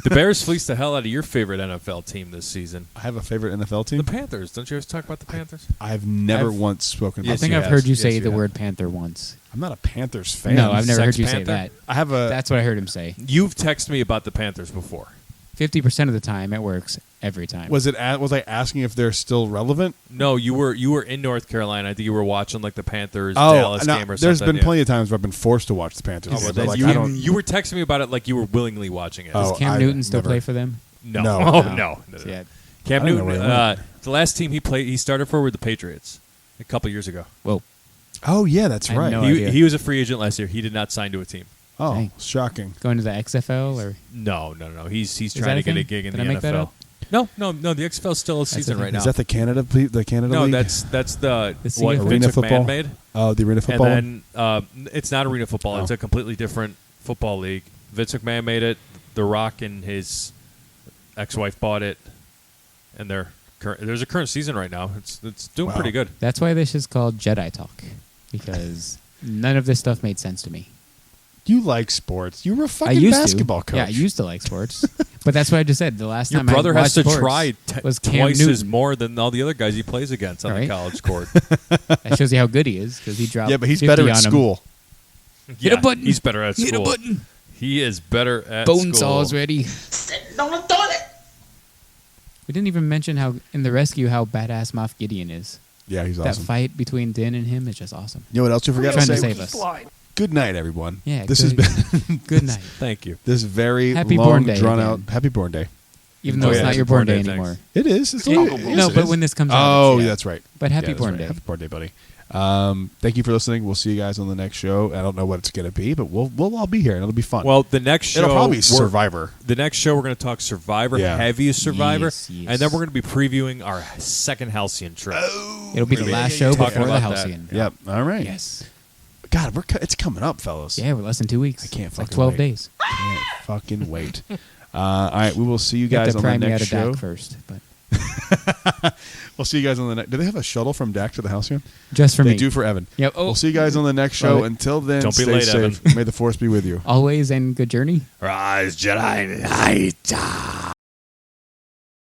the Bears fleeced the hell out of your favorite NFL team this season, I have a favorite NFL team. the Panthers. Don't you always talk about the Panthers? I've never I've- once spoken I about think you I've have. heard you Yes, say you the have. word Panther once. I'm not a Panthers fan. No, I've never Sex heard you say Panther? that. I have a. That's what I heard him say. You've texted me about the Panthers before. 50% of the time, it works every time. was I asking if they're still relevant? No, you were in North Carolina. I think you were watching like the Panthers Dallas no, game or there's something. been plenty of times where I've been forced to watch the Panthers. Oh, well, But, then like, you, I don't- you were texting me about it like you were willingly watching it. Oh, Does Cam I Newton still never- play for them? No, No. oh, No. no. Yeah. Cam I don't know Newton. where he went. The last team he started for were the Patriots a couple years ago. Whoa. Oh yeah, that's I had right. no He, idea. he was a free agent last year. He did not sign to a team. Oh, Dang. shocking. Going to the XFL or No. He's that trying a to get a thing? gig in Did the I make that NFL. up? No. The XFL is still a season the right thing. now. Is that the Canada no, League? that's the The what CFL? Vince Arena McMahon football? made. Oh, the arena football. And then it's not arena football. Oh. It's a completely different football league. Vince McMahon made it. The Rock and his ex-wife bought it, and there's a current season right now. It's doing Wow. pretty good. that's why this is called Jedi Talk because none of this stuff made sense to me. You like sports. You were a I fucking used basketball to. coach. Yeah, I used to like sports, but that's what I just said. The last Your time brother I has to watched sports try was Cam twice Newton. as more than all the other guys he plays against on the Right. college court. That shows you how good he is because he dropped. Yeah, but he's 50 better on at him. school. Hit a button. He's better at Hit school. a button. He is better at Bone school. saws ready. We didn't even mention how in the rescue how badass Moff Gideon is. Yeah, he's That awesome. fight between Din and him is just awesome. You know what else you forgot Trying to to say? save us. Good night, everyone. Yeah, this has good- been Good night. Thank you. this very Happy long, Born Day drawn again. out. Happy Born Day. Even though Oh, it's yeah, not it's your a Born born day, Day, thanks. anymore. It is. It's a It- little, no, yes, it but is. when this comes out, Oh, it's- yeah. that's right. But happy Yeah, that's Born right. Day. Happy Born Day, buddy. Thank you for listening. We'll see you guys on the next show. I don't know what it's going to be, but we'll all be here and it'll be fun. Well, the next show it'll probably be we're- Survivor. The next show we're going to talk Survivor, Yeah. heaviest Survivor, Yes, yes. and then we're going to be previewing our second Halcyon trip. It'll be the Maybe last show talking before the about that. Halcyon. Yep. All right. Yes. God, it's coming up, fellas. Yeah, we're less than 2 weeks. I can't It's like fucking 12 wait. days. Can't fucking wait. All right, we will see you You have guys to on the prime me out next of show. DAC first, but We'll see you guys on the next. Do they have a shuttle from DAC to the Halcyon? just for They me. do for Evan. Yep. Oh, We'll see you guys on the next show. Love it. Until then, Don't be stay late, safe. Evan. May the force be with you. always and good journey. Rise, Jedi. Night.